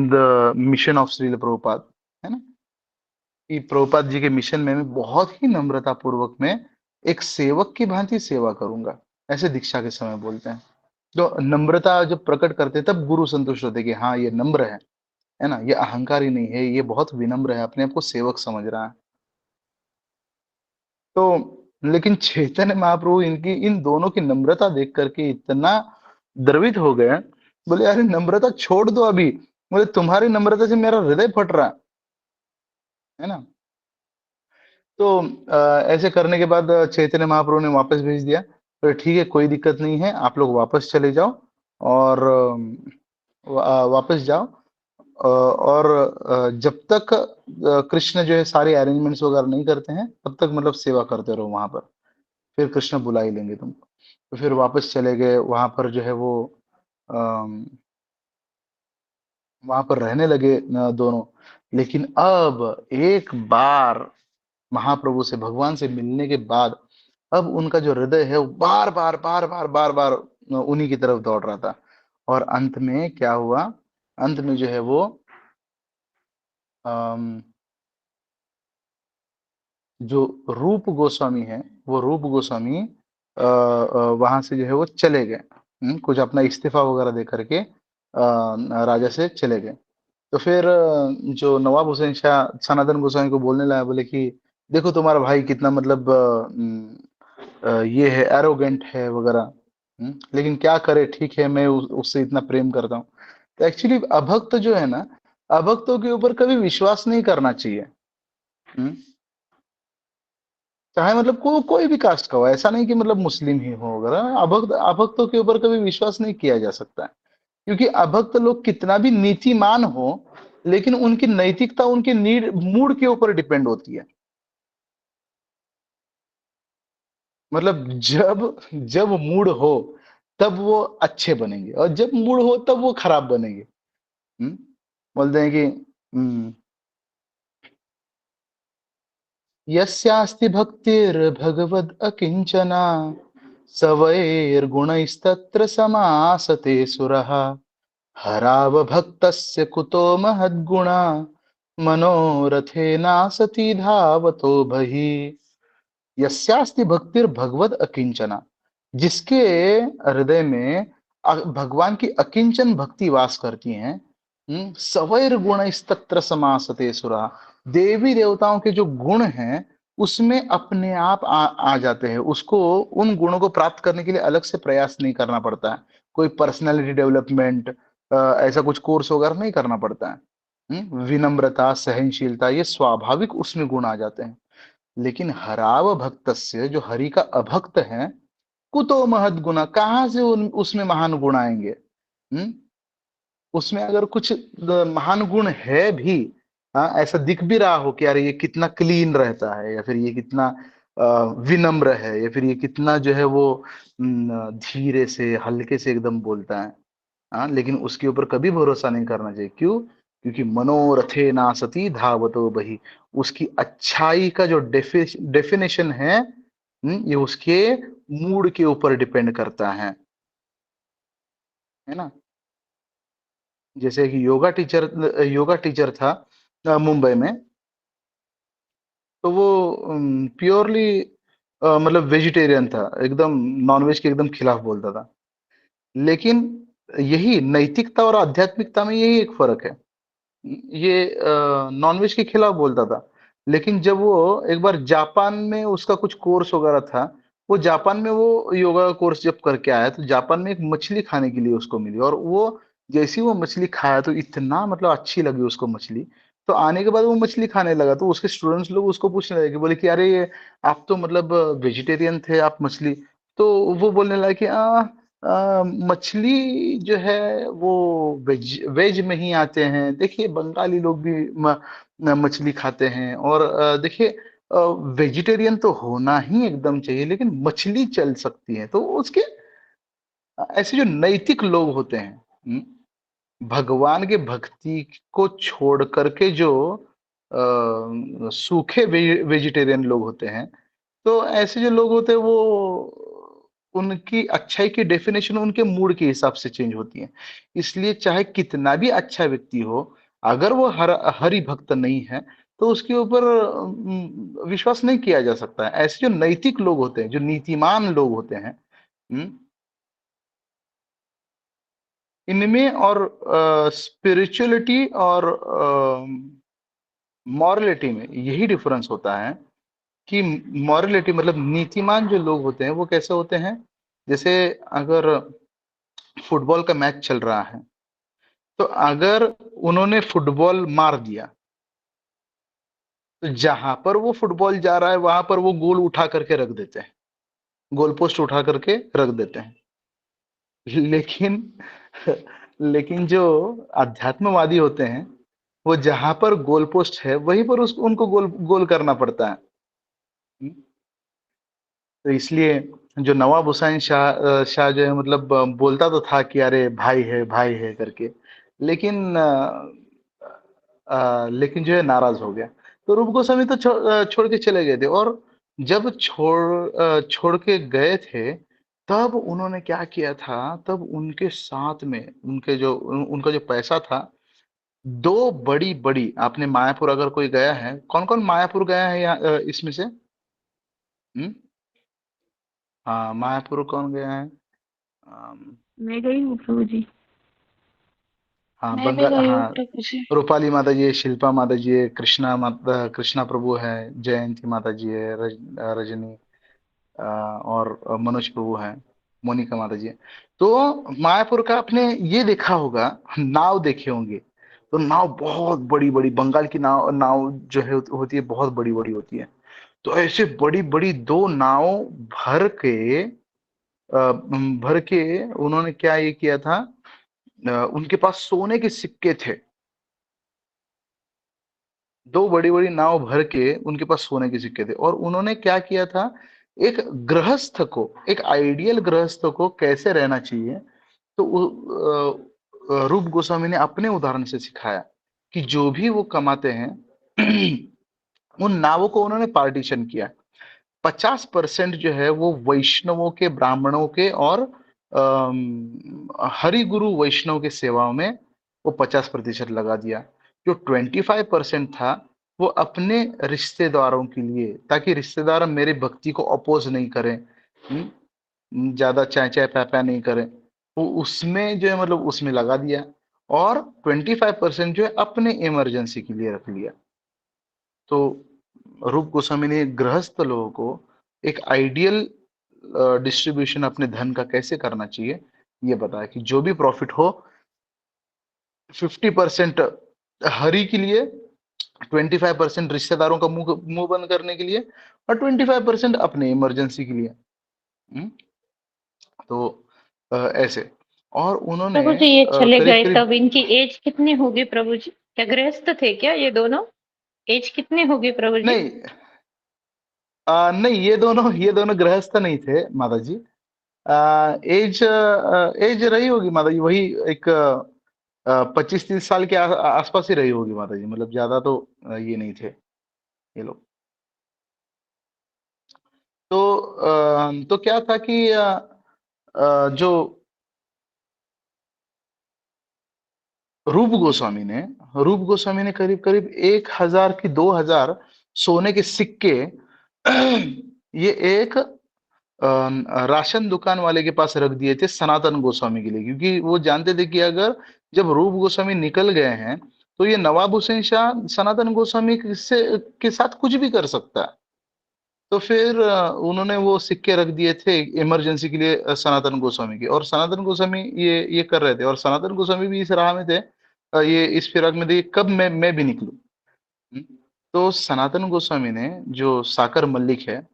S1: the mission of Srila Prabhupada, है ना, कि प्रभुपाद जी के मिशन में मैं बहुत ही नम्रता पूर्वक में एक सेवक की भांति सेवा करूंगा, ऐसे दीक्षा के समय बोलते हैं। तो नम्रता जब प्रकट करते तब गुरु संतुष्ट होते कि हाँ ये नम्र है ना, ये अहंकारी नहीं है, ये बहुत विनम्र है, अपने आप को सेवक समझ रहा है। तो लेकिन चैतन्य महाप्रभु इनकी इन दोनों की नम्रता देख करके इतना द्रवित हो गए, बोले अरे नम्रता छोड़ दो अभी, बोले तुम्हारी नम्रता से मेरा हृदय फट रहा है ना। तो ऐसे करने के बाद चैतन्य महाप्रभु ने वापस भेज दिया, तो ठीक है कोई दिक्कत नहीं है, आप लोग वापस चले जाओ और वापस जाओ। और जब तक कृष्ण जो है सारे अरेंजमेंट्स वगैरह नहीं करते हैं तब तक मतलब सेवा करते रहो वहां पर, फिर कृष्ण बुला ही लेंगे तुमको। तो फिर वापस चले गए वहां पर जो है वो वहां पर रहने लगे दोनों। लेकिन अब एक बार महाप्रभु से भगवान से मिलने के बाद अब उनका जो हृदय है वो बार बार बार बार बार बार उन्हीं की तरफ दौड़ रहा था। और अंत में क्या हुआ, अंत में जो है वो अम, जो रूप गोस्वामी है वो रूप गोस्वामी वहां से जो है वो चले गए, कुछ अपना इस्तीफा वगैरह दे करके राजा से चले गए। तो फिर जो नवाब हुसैन शाह सनातन गोस्वामी को बोलने लगा, बोले कि देखो तुम्हारा भाई कितना मतलब ये है एरोगेंट है वगैरह, लेकिन क्या करे, ठीक है मैं उससे इतना प्रेम करता हूँ। तो एक्चुअली अभक्त जो है ना, अभक्तों के ऊपर कभी विश्वास नहीं करना चाहिए। हम्म, चाहे मतलब कोई भी कास्ट का हो, ऐसा नहीं कि मतलब मुस्लिम ही हो वगैरह, अभक्तों के ऊपर कभी विश्वास नहीं किया जा सकता है। क्योंकि अभक्त लोग कितना भी नीतिमान हो, लेकिन उनकी नैतिकता उनके नीड मूड के ऊपर डिपेंड होती है। मतलब जब जब मूड हो तब वो अच्छे बनेंगे, और जब मूड हो तब वो खराब बनेंगे। हम्म, बोलते हैं कि यस्यास्ति भक्तिर्भगवद् अकिंचना सवैर्गुणैस्तत्र समासते सुरः हरावभक्तस्य कुतो महद्गुणा मनोरथेनासति धावतो बहिः। यस्यास्ति भक्तिर भगवद अकिंचना, जिसके हृदय में भगवान की अकिंचन भक्ति वास करती है, सवैर गुण तत्र समासते सुरा, देवी देवताओं के जो गुण हैं उसमें अपने आप आ जाते हैं, उसको उन गुणों को प्राप्त करने के लिए अलग से प्रयास नहीं करना पड़ता है, कोई पर्सनालिटी डेवलपमेंट ऐसा कुछ कोर्स वगैरह नहीं करना पड़ता है। विनम्रता सहनशीलता ये स्वाभाविक उसमें गुण आ जाते हैं। लेकिन हराव भक्तस्य, जो हरि का अभक्त है, कुतो महद गुना, कहां से उसमें महान गुण आएंगे। हम्म उसमें अगर कुछ महान गुण है भी, हाँ ऐसा दिख भी रहा हो कि यार ये कितना क्लीन रहता है, या फिर ये कितना विनम्र है, या फिर ये कितना जो है वो धीरे से हल्के से एकदम बोलता है, हाँ, लेकिन उसके ऊपर कभी भरोसा नहीं करना चाहिए। क्यों? क्योंकि मनोरथे नासती धावतो बही, उसकी अच्छाई का जो डेफिनेशन है, ये उसके मूड के ऊपर डिपेंड करता है ना। जैसे कि योगा टीचर था मुंबई में, तो वो प्योरली मतलब वेजिटेरियन था, एकदम नॉनवेज के एकदम खिलाफ बोलता था। लेकिन यही नैतिकता और आध्यात्मिकता में यही एक फर्क है। ये नॉनवेज के खिलाफ बोलता था, लेकिन जब वो एक बार जापान में उसका कुछ कोर्स वगैरह था, वो जापान में वो योगा का कोर्स जब करके आया तो जापान में एक मछली खाने के लिए उसको मिली, और वो जैसी वो मछली खाया तो इतना मतलब अच्छी लगी उसको मछली। तो आने के बाद वो मछली खाने लगा, तो उसके स्टूडेंट्स लोग उसको पूछने लगे कि बोले कि अरे ये आप तो मतलब वेजिटेरियन थे, आप मछली। तो वो बोलने लगा कि मछली जो है वो वेज वेज में ही आते हैं, देखिए बंगाली लोग भी मछली खाते हैं, और देखिए वेजिटेरियन तो होना ही एकदम चाहिए, लेकिन मछली चल सकती है। तो उसके ऐसे जो नैतिक लोग होते हैं, भगवान के भक्ति को छोड़ करके जो सूखे वेजिटेरियन लोग होते हैं, तो ऐसे जो लोग होते हैं वो उनकी अच्छाई की डेफिनेशन उनके मूड के हिसाब से चेंज होती है। इसलिए चाहे कितना भी अच्छा व्यक्ति हो, अगर वो हरि भक्त नहीं है तो उसके ऊपर विश्वास नहीं किया जा सकता है। ऐसे जो नैतिक लोग होते हैं, जो नीतिमान लोग होते हैं, हम्म, इनमें और स्पिरिचुअलिटी और मॉरलिटी में यही डिफरेंस होता है कि मॉरलिटी मतलब नीतिमान जो लोग होते हैं वो कैसे होते हैं। जैसे अगर फुटबॉल का मैच चल रहा है तो अगर उन्होंने फुटबॉल मार दिया तो जहां पर वो फुटबॉल जा रहा है वहां पर वो गोल उठा करके रख देते हैं, गोल पोस्ट उठा करके रख देते हैं। लेकिन लेकिन जो अध्यात्मवादी होते हैं वो जहां पर गोल पोस्ट है वहीं पर उनको गोल गोल करना पड़ता है। तो इसलिए जो नवाब हुसैन शाह जो है मतलब बोलता तो था कि अरे भाई है करके, लेकिन लेकिन जो है नाराज हो गया। तो रूप गोस्वामी तो छोड़ के चले गए थे, और जब छोड़ के गए थे तब उन्होंने क्या किया था, तब उनके साथ में उनका जो पैसा था, दो बड़ी बड़ी, आपने मायापुर अगर कोई गया है, कौन कौन मायापुर गया है यहाँ इसमें से? हाँ, मायापुर कौन गया है? अम,
S3: मैं गई हूँ प्रभु जी।
S1: हाँ
S3: मैं भी
S1: बंगाल,
S3: गई हूँ
S1: हाँ,
S3: प्रभु जी।
S1: रूपाली माता जी है, शिल्पा माता जी है, कृष्णा प्रभु है, जयंती माता जी है, रजनी और मनोज प्रभु है, मोनिका माता जी है। तो मायापुर का आपने ये देखा होगा, नाव देखे होंगे, तो नाव बहुत बड़ी बड़ी, बंगाल की नाव नाव जो है होती है बहुत बड़ी बड़ी होती है। तो ऐसे बड़ी बड़ी दो नाव भर के उन्होंने क्या ये किया था, उनके पास सोने के सिक्के थे, दो बड़ी बड़ी नाव भर के उनके पास सोने के सिक्के थे। और उन्होंने क्या किया था, एक गृहस्थ को, एक आइडियल गृहस्थ को कैसे रहना चाहिए, तो रूप गोस्वामी ने अपने उदाहरण से सिखाया कि जो भी वो कमाते हैं उन नावों को उन्होंने पार्टीशन किया। 50% जो है वो वैष्णवों के, ब्राह्मणों के और हरि गुरु वैष्णव के सेवाओं में वो 50% लगा दिया। जो 25% था वो अपने रिश्तेदारों के लिए, ताकि रिश्तेदार मेरे भक्ति को अपोज नहीं करें, ज्यादा चाय चाय पै नहीं करें, वो उसमें जो है मतलब उसमें लगा दिया। और 25% जो है अपने इमरजेंसी के लिए रख लिया। तो रूप गोस्वामी ने गृहस्थ लोगों को एक आइडियल डिस्ट्रीब्यूशन अपने धन का कैसे करना चाहिए ये बताया कि जो भी प्रॉफिट हो 50% हरि के लिए, 25% रिश्तेदारों का मुंह मुंह बंद करने के लिए, और 25% अपने इमरजेंसी के लिए। तो ऐसे, और उन्होंने
S3: प्रभु जी ये चले
S1: करीब
S3: गए
S1: करीब,
S3: तब इनकी एज कितनी होगी प्रभु जी? क्या गृहस्थ थे क्या ये दोनों? एज कितनी होगी प्रभु जी?
S1: नहीं नहीं, ये दोनों गृहस्थ नहीं थे माता जी। एज एज रही होगी माता जी, वही एक 25-30 साल के आसपास ही रही होगी माता जी, मतलब ज्यादा तो ये नहीं थे ये लोग। तो क्या था कि जो रूप गोस्वामी ने करीब करीब 1000 की 2000 सोने के सिक्के ये एक राशन दुकान वाले के पास रख दिए थे सनातन गोस्वामी के लिए, क्योंकि वो जानते थे कि अगर जब रूप गोस्वामी निकल गए हैं तो ये नवाब हुसैन शाह सनातन गोस्वामी के साथ कुछ भी कर सकता है। तो फिर उन्होंने वो सिक्के रख दिए थे इमरजेंसी के लिए सनातन गोस्वामी के, और सनातन गोस्वामी ये कर रहे थे, और सनातन गोस्वामी भी इस राह में थे, ये इस फिराक में थे कि कब मैं भी निकलूं। तो सनातन गोस्वामी ने, जो साकर मल्लिक है,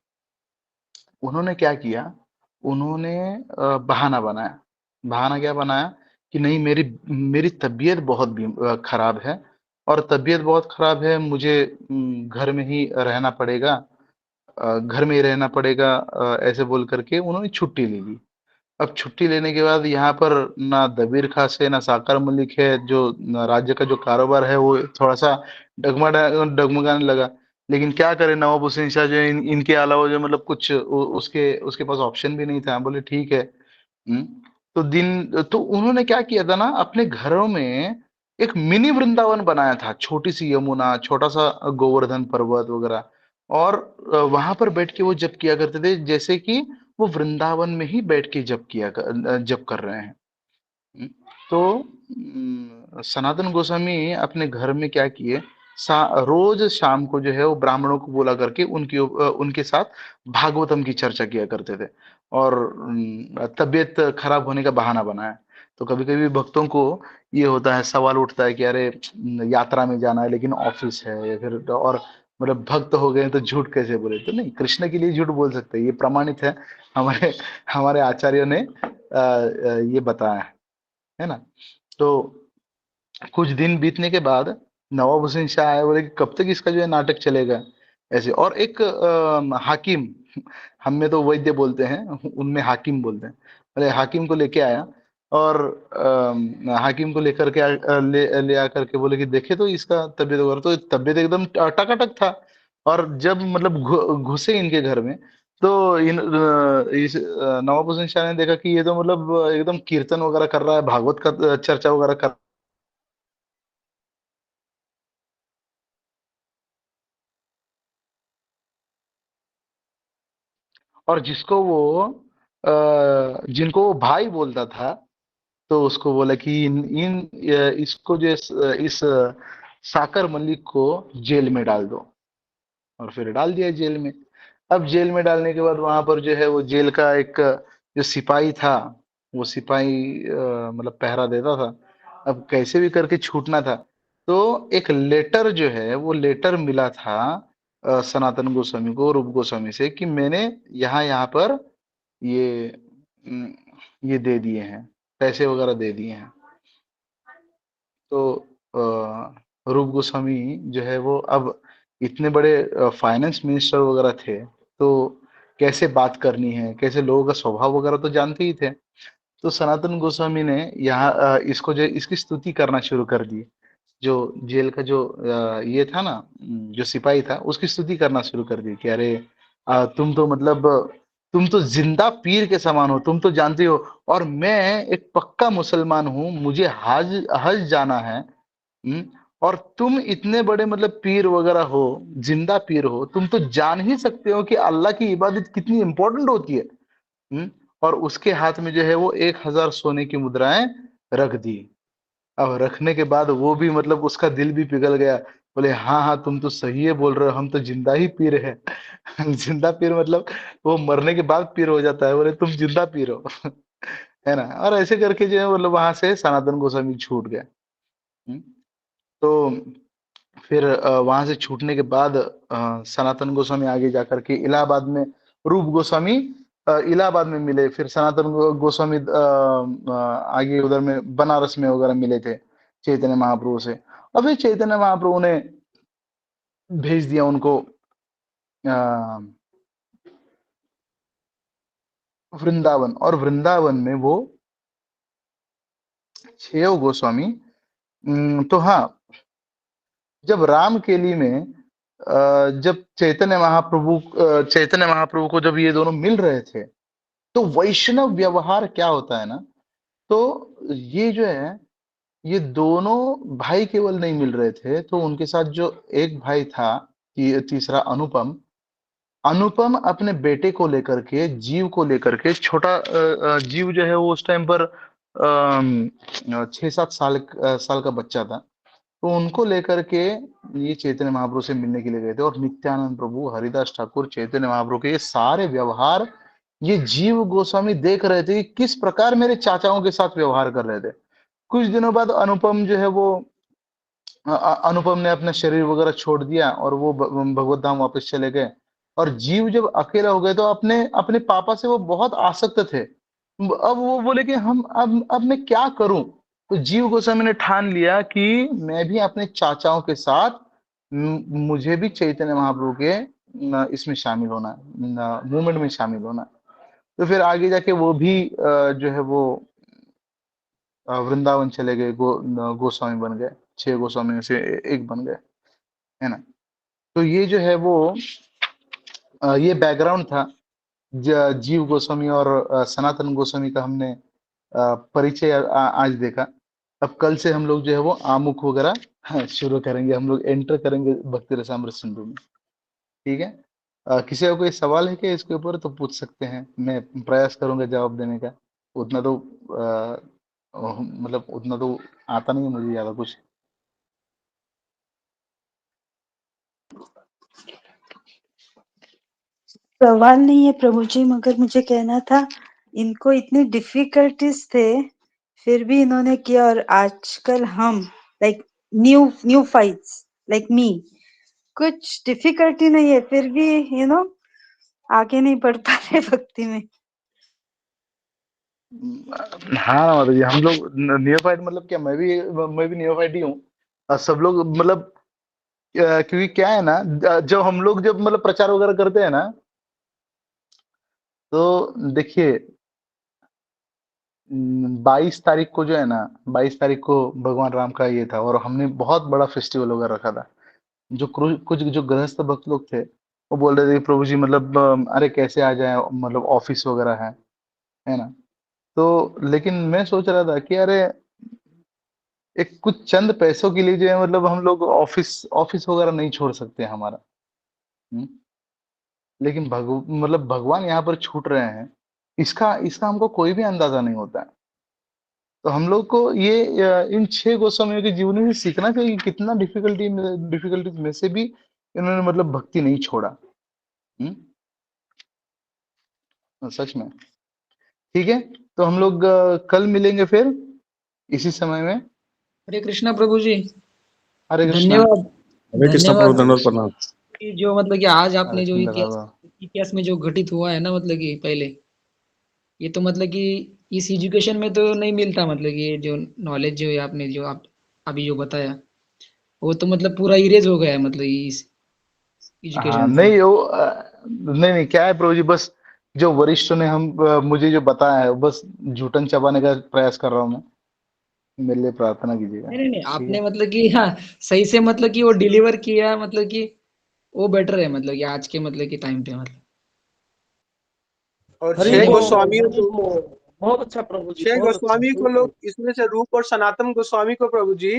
S1: उन्होंने क्या किया, उन्होंने बहाना बनाया। बहाना क्या बनाया कि नहीं, मेरी मेरी तबीयत बहुत खराब है, और तबीयत बहुत खराब है, मुझे घर में ही रहना पड़ेगा, घर में ही रहना पड़ेगा, ऐसे बोल करके उन्होंने छुट्टी ले ली। अब छुट्टी लेने के बाद यहाँ पर ना दबीर खास है ना साकर मलिक है, जो राज्य का जो कारोबार है वो थोड़ा सा डगमगाने लगा। लेकिन क्या करे, नवाब हुसैन शाह जो है, इनके अलावा जो मतलब कुछ उसके उसके पास ऑप्शन भी नहीं था। बोले ठीक है। तो उन्होंने क्या किया था ना, अपने घरों में एक मिनी वृंदावन बनाया था, छोटी सी यमुना, छोटा सा गोवर्धन पर्वत वगैरह, और वहां पर बैठ के वो जप किया करते थे, जैसे कि वो वृंदावन में ही बैठ के जप कर रहे हैं। तो सनातन गोस्वामी अपने घर में क्या किए, रोज शाम को जो है वो ब्राह्मणों को बुला करके उनके साथ भागवतम की चर्चा किया करते थे। और तबीयत खराब होने का बहाना बनाया। तो कभी कभी भक्तों को ये होता है, सवाल उठता है कि अरे यात्रा में जाना है लेकिन ऑफिस है, या फिर और मतलब भक्त हो गए तो झूठ कैसे बोले। तो नहीं, कृष्ण के लिए झूठ बोल सकते हैं, ये प्रमाणित है। हमारे हमारे आचार्यों ने ये बताया है ना। तो कुछ दिन बीतने के बाद नवाब हुसैन शाह आए, बोले कि कब तक इसका जो है नाटक चलेगा ऐसे। और एक हाकिम, हम में तो वैद्य बोलते हैं, उनमें हाकिम बोलते हैं, बोले हाकिम को लेके आया। और हाकिम को लेकर के ले आकर के बोले कि देखे तो इसका तबीयत वगैरह। तो तबीयत एकदम टकाटक था। और जब मतलब घुसे इनके घर में, तो इस नवाब हुसैन शाह ने देखा कि ये तो मतलब एकदम कीर्तन वगैरह कर रहा है, भागवत का चर्चा वगैरह कर। और जिनको वो भाई बोलता था, तो उसको बोला कि इसको जो इस साकर मलिक को जेल में डाल दो। और फिर डाल दिया जेल में। अब जेल में डालने के बाद वहां पर जो है वो जेल का एक जो सिपाही था, वो सिपाही मतलब पहरा देता था। अब कैसे भी करके छूटना था। तो एक लेटर जो है वो लेटर मिला था सनातन गोस्वामी को, रूप गोस्वामी से, कि मैंने यहाँ यहाँ पर ये ये दे दिए हैं, पैसे वगैरह दे दिए हैं। तो रूप गोस्वामी जो है वो अब इतने बड़े फाइनेंस मिनिस्टर वगैरह थे, तो कैसे बात करनी है, कैसे लोगों का स्वभाव वगैरह तो जानते ही थे। तो सनातन गोस्वामी ने यहाँ इसको जो इसकी स्तुति करना शुरू कर दी। जो जेल का जो ये था ना, जो सिपाही था, उसकी स्तुति करना शुरू कर दी कि अरे तुम तो मतलब तुम तो जिंदा पीर के समान हो, तुम तो जानते हो। और मैं एक पक्का मुसलमान हूँ, मुझे हज हज जाना है। हम्म, और तुम इतने बड़े मतलब पीर वगैरह हो, जिंदा पीर हो, तुम तो जान ही सकते हो कि अल्लाह की इबादत कितनी इंपॉर्टेंट होती है। हम्म, और उसके हाथ में जो है वो 1,000 सोने की मुद्राएं रख दी। अब रखने के बाद वो भी मतलब उसका दिल भी पिघल गया। बोले हाँ हाँ, तुम तो सही है बोल रहे हो, हम तो जिंदा ही पीर है। जिंदा पीर मतलब वो मरने के बाद पीर हो जाता है। बोले तुम जिंदा पीर हो। है ना। और ऐसे करके जो है मतलब वहां से सनातन गोस्वामी छूट गए। तो फिर वहां से छूटने के बाद सनातन गोस्वामी आगे जाकर के इलाहाबाद में रूप गोस्वामी इलाहाबाद में मिले। फिर सनातन गोस्वामी आगे उधर में बनारस में वगैरह मिले थे चैतन्य महाप्रभु से। और फिर चैतन्य महाप्रभु ने भेज दिया उनको अ, वृंदावन। और वृंदावन में वो 6 गोस्वामी, तो हाँ, जब रामकेली में जब चैतन्य महाप्रभु को जब ये दोनों मिल रहे थे, तो वैष्णव व्यवहार क्या होता है ना। तो ये जो है, ये दोनों भाई केवल नहीं मिल रहे थे, तो उनके साथ जो एक भाई था, तीसरा अनुपम। अनुपम अपने बेटे को लेकर के, जीव को लेकर के, छोटा जीव जो है वो उस टाइम पर 6-7 साल का बच्चा था। तो उनको लेकर के ये चैतन्य महाप्रभु से मिलने के लिए गए थे। और नित्यानंद प्रभु, हरिदास ठाकुर, चैतन्य महाप्रभु के ये सारे व्यवहार ये जीव गोस्वामी देख रहे थे कि किस प्रकार मेरे चाचाओं के साथ व्यवहार कर रहे थे। कुछ दिनों बाद अनुपम जो है वो अनुपम ने अपना शरीर वगैरह छोड़ दिया और वो भगवत धाम वापस चले गए। और जीव जब अकेला हो गए, तो अपने अपने पापा से वो बहुत आसक्त थे। अब वो बोले कि हम अब मैं क्या करूं। तो जीव गोस्वामी ने ठान लिया कि मैं भी अपने चाचाओं के साथ मुझे भी चैतन्य महाप्रभु के इसमें शामिल होना है, मूवमेंट में शामिल होना है। तो फिर आगे जाके वो भी जो है वो वृंदावन चले गए, गोस्वामी बन गए। 6 गोस्वामी में से एक बन गए, है ना। तो ये जो है वो ये बैकग्राउंड था। जीव गोस्वामी और सनातन गोस्वामी का हमने परिचय आज देखा। अब कल से हम लोग जो है वो आमुख वगैरह शुरू करेंगे, हम लोग एंटर करेंगे भक्ति रसामृत सिंधु में। ठीक है। किसी का कोई सवाल है क्या इसके ऊपर, तो पूछ सकते हैं, मैं प्रयास करूंगा जवाब देने का। उतना तो मतलब उतना तो आता नहीं है मुझे ज्यादा कुछ।
S2: सवाल नहीं है प्रभु जी, मगर मुझे कहना था इनको इतनी डिफिकल्टीज थे फिर भी इन्होंने किया, और आजकल हम like new fights like me, कुछ डिफिकल्टी नहीं है फिर भी आगे नहीं बढ़ पा रहे भक्ति में।
S1: हाँ मतलब ये हम लोग नियोफाइट, मतलब क्या, मैं भी नियोफाइट ही हूँ। और सब लोग मतलब क्योंकि क्या है ना, जब हम लोग जब मतलब प्रचार वगैरह करते हैं ना, तो देखिए 22 तारीख को जो है ना, 22 तारीख को भगवान राम का ये था, और हमने बहुत बड़ा फेस्टिवल वगैरह रखा था। जो कुछ जो गृहस्थ भक्त लोग थे, वो बोल रहे थे कि प्रभु जी मतलब अरे कैसे आ जाए, मतलब ऑफिस वगैरह है ना। तो लेकिन मैं सोच रहा था कि अरे एक कुछ चंद पैसों के लिए जो है, मतलब हम लोग ऑफिस ऑफिस वगैरह नहीं छोड़ सकते हमारा। हम्म? लेकिन मतलब भगवान यहाँ पर छूट रहे हैं, इसका इसका हमको कोई भी अंदाजा नहीं होता है। तो हम लोग को ये इन 6 गोस्वामियों के जीवन में सीखना चाहिए कि कितना डिफिकल्टीज में से भी इन्होंने मतलब भक्ति नहीं छोड़ा। सच में। ठीक है, तो हम लोग कल मिलेंगे फिर इसी समय में।
S7: हरे कृष्णा प्रभु जी।
S1: हरे कृष्णा।
S7: धन्यवाद।
S4: हरे कृष्ण प्रभु,
S7: धन्यवाद
S4: धन्यवाद प्रणाम।
S7: कि जो मतलब कि आज
S1: हरे
S7: आपने जो
S1: कृष्ण
S7: इतिहास
S1: बाबा।
S7: इतिहास में जो घटित हुआ है ना, मतलब कि पहले ये तो मतलब कि इस एजुकेशन में तो नहीं मिलता, मतलब कि ये जो नॉलेज जो है आपने जो आप अभी जो बताया वो तो मतलब पूरा इरेज हो गया है, मतलब इस
S1: हाँ
S7: एजुकेशन से।
S1: नहीं वो नहीं नहीं, क्या है प्रभु जी, बस जो वरिष्ठों ने मुझे जो बताया है, बस झूठन चबाने का प्रयास कर रहा हूँ मैं। मेरे लिए प्रार्थना कीजिएगा।
S7: नहीं नहीं नहीं,
S1: ठीक
S7: आपने
S1: है।
S7: मतलब कि हाँ सही से मतलब कि वो डिलीवर किया, मतलब कि वो बेटर है, मतलब कि आज के मतलब कि टाइम पे मतलब।
S6: और
S7: हरि
S6: छह
S7: बोल।
S6: गोस्वामियों
S7: हरि
S6: को
S7: बोल। बहुत अच्छा प्रभु जी,
S6: छह
S7: बहुत अच्छा,
S6: गोस्वामी
S7: सही
S6: को
S7: कहा।
S6: लोग इसमें से रूप और सनातन गोस्वामी को प्रभु जी,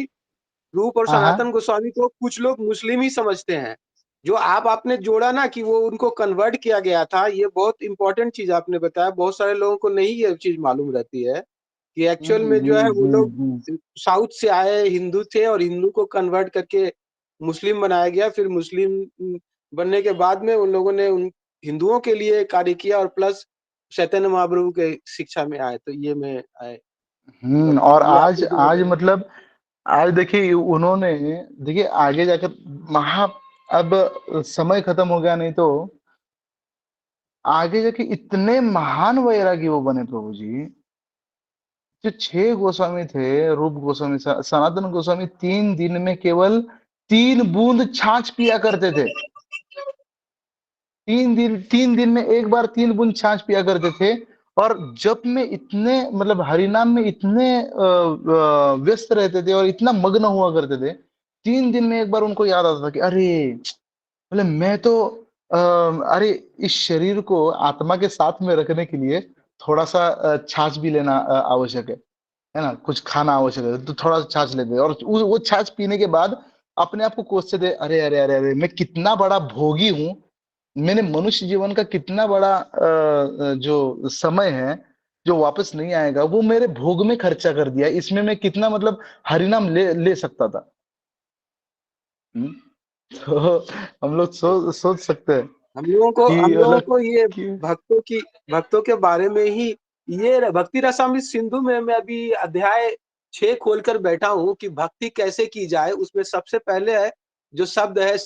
S6: रूप और
S1: हाँ हाँ।
S6: सनातन गोस्वामी को कुछ लोग मुस्लिम ही समझते हैं। जो आपने जोड़ा ना कि वो उनको कन्वर्ट किया गया था, ये बहुत इंपॉर्टेंट चीज आपने बताया। बहुत सारे लोगों को नहीं ये चीज मालूम रहती है कि एक्चुअल में जो है वो लोग साउथ से आए हिंदू थे और हिंदू को कन्वर्ट करके मुस्लिम बनाया गया। फिर मुस्लिम बनने के बाद में उन लोगों ने उन हिंदुओं के लिए कार्य किया और प्लस चैतन्य महाप्रभु के शिक्षा में आए। तो ये में आए, मतलब
S1: और
S6: ये
S1: आज
S6: आपने जो
S1: आज
S6: बताया।
S1: मतलब आज देखिए उन्होंने, देखिए आगे जाकर महा, अब समय खत्म हो गया, नहीं तो आगे जाके इतने महान वैरागी वो बने प्रभु जी। जो 6 गोस्वामी थे, रूप गोस्वामी, सनातन गोस्वामी, 3 दिन में केवल 3 बूंद छाछ पिया करते थे। 3 दिन में एक बार 3 बूंद छाछ पिया करते थे। और जब में इतने मतलब हरिनाम में इतने व्यस्त रहते थे और इतना मग्न हुआ करते थे, 3 दिन में एक बार उनको याद आता था कि अरे मतलब मैं तो अरे इस शरीर को आत्मा के साथ में रखने के लिए थोड़ा सा छाछ भी लेना आवश्यक है ना, कुछ खाना आवश्यक है, तो थोड़ा सा छाछ लेते हैं। और वो छाछ पीने के बाद अपने आप को कोसते थे, अरे अरे अरे अरे मैं कितना बड़ा भोगी हूँ, मैंने मनुष्य जीवन का कितना बड़ा जो समय है जो वापस नहीं आएगा, वो मेरे भोग में खर्चा कर दिया, इसमें मैं कितना मतलब हरिनाम ले ले सकता था। हम्म? तो हम लोग सोच सकते हैं कि
S6: हम लोगों
S1: मतलब
S6: को ये
S1: कि
S6: भक्तों के बारे में ही, ये भक्ति रसामृत सिंधु में मैं अभी अध्याय 6 खोलकर बैठा हूँ कि भक्ति कैसे की जाए। उसमें सबसे पहले है जो शब्द है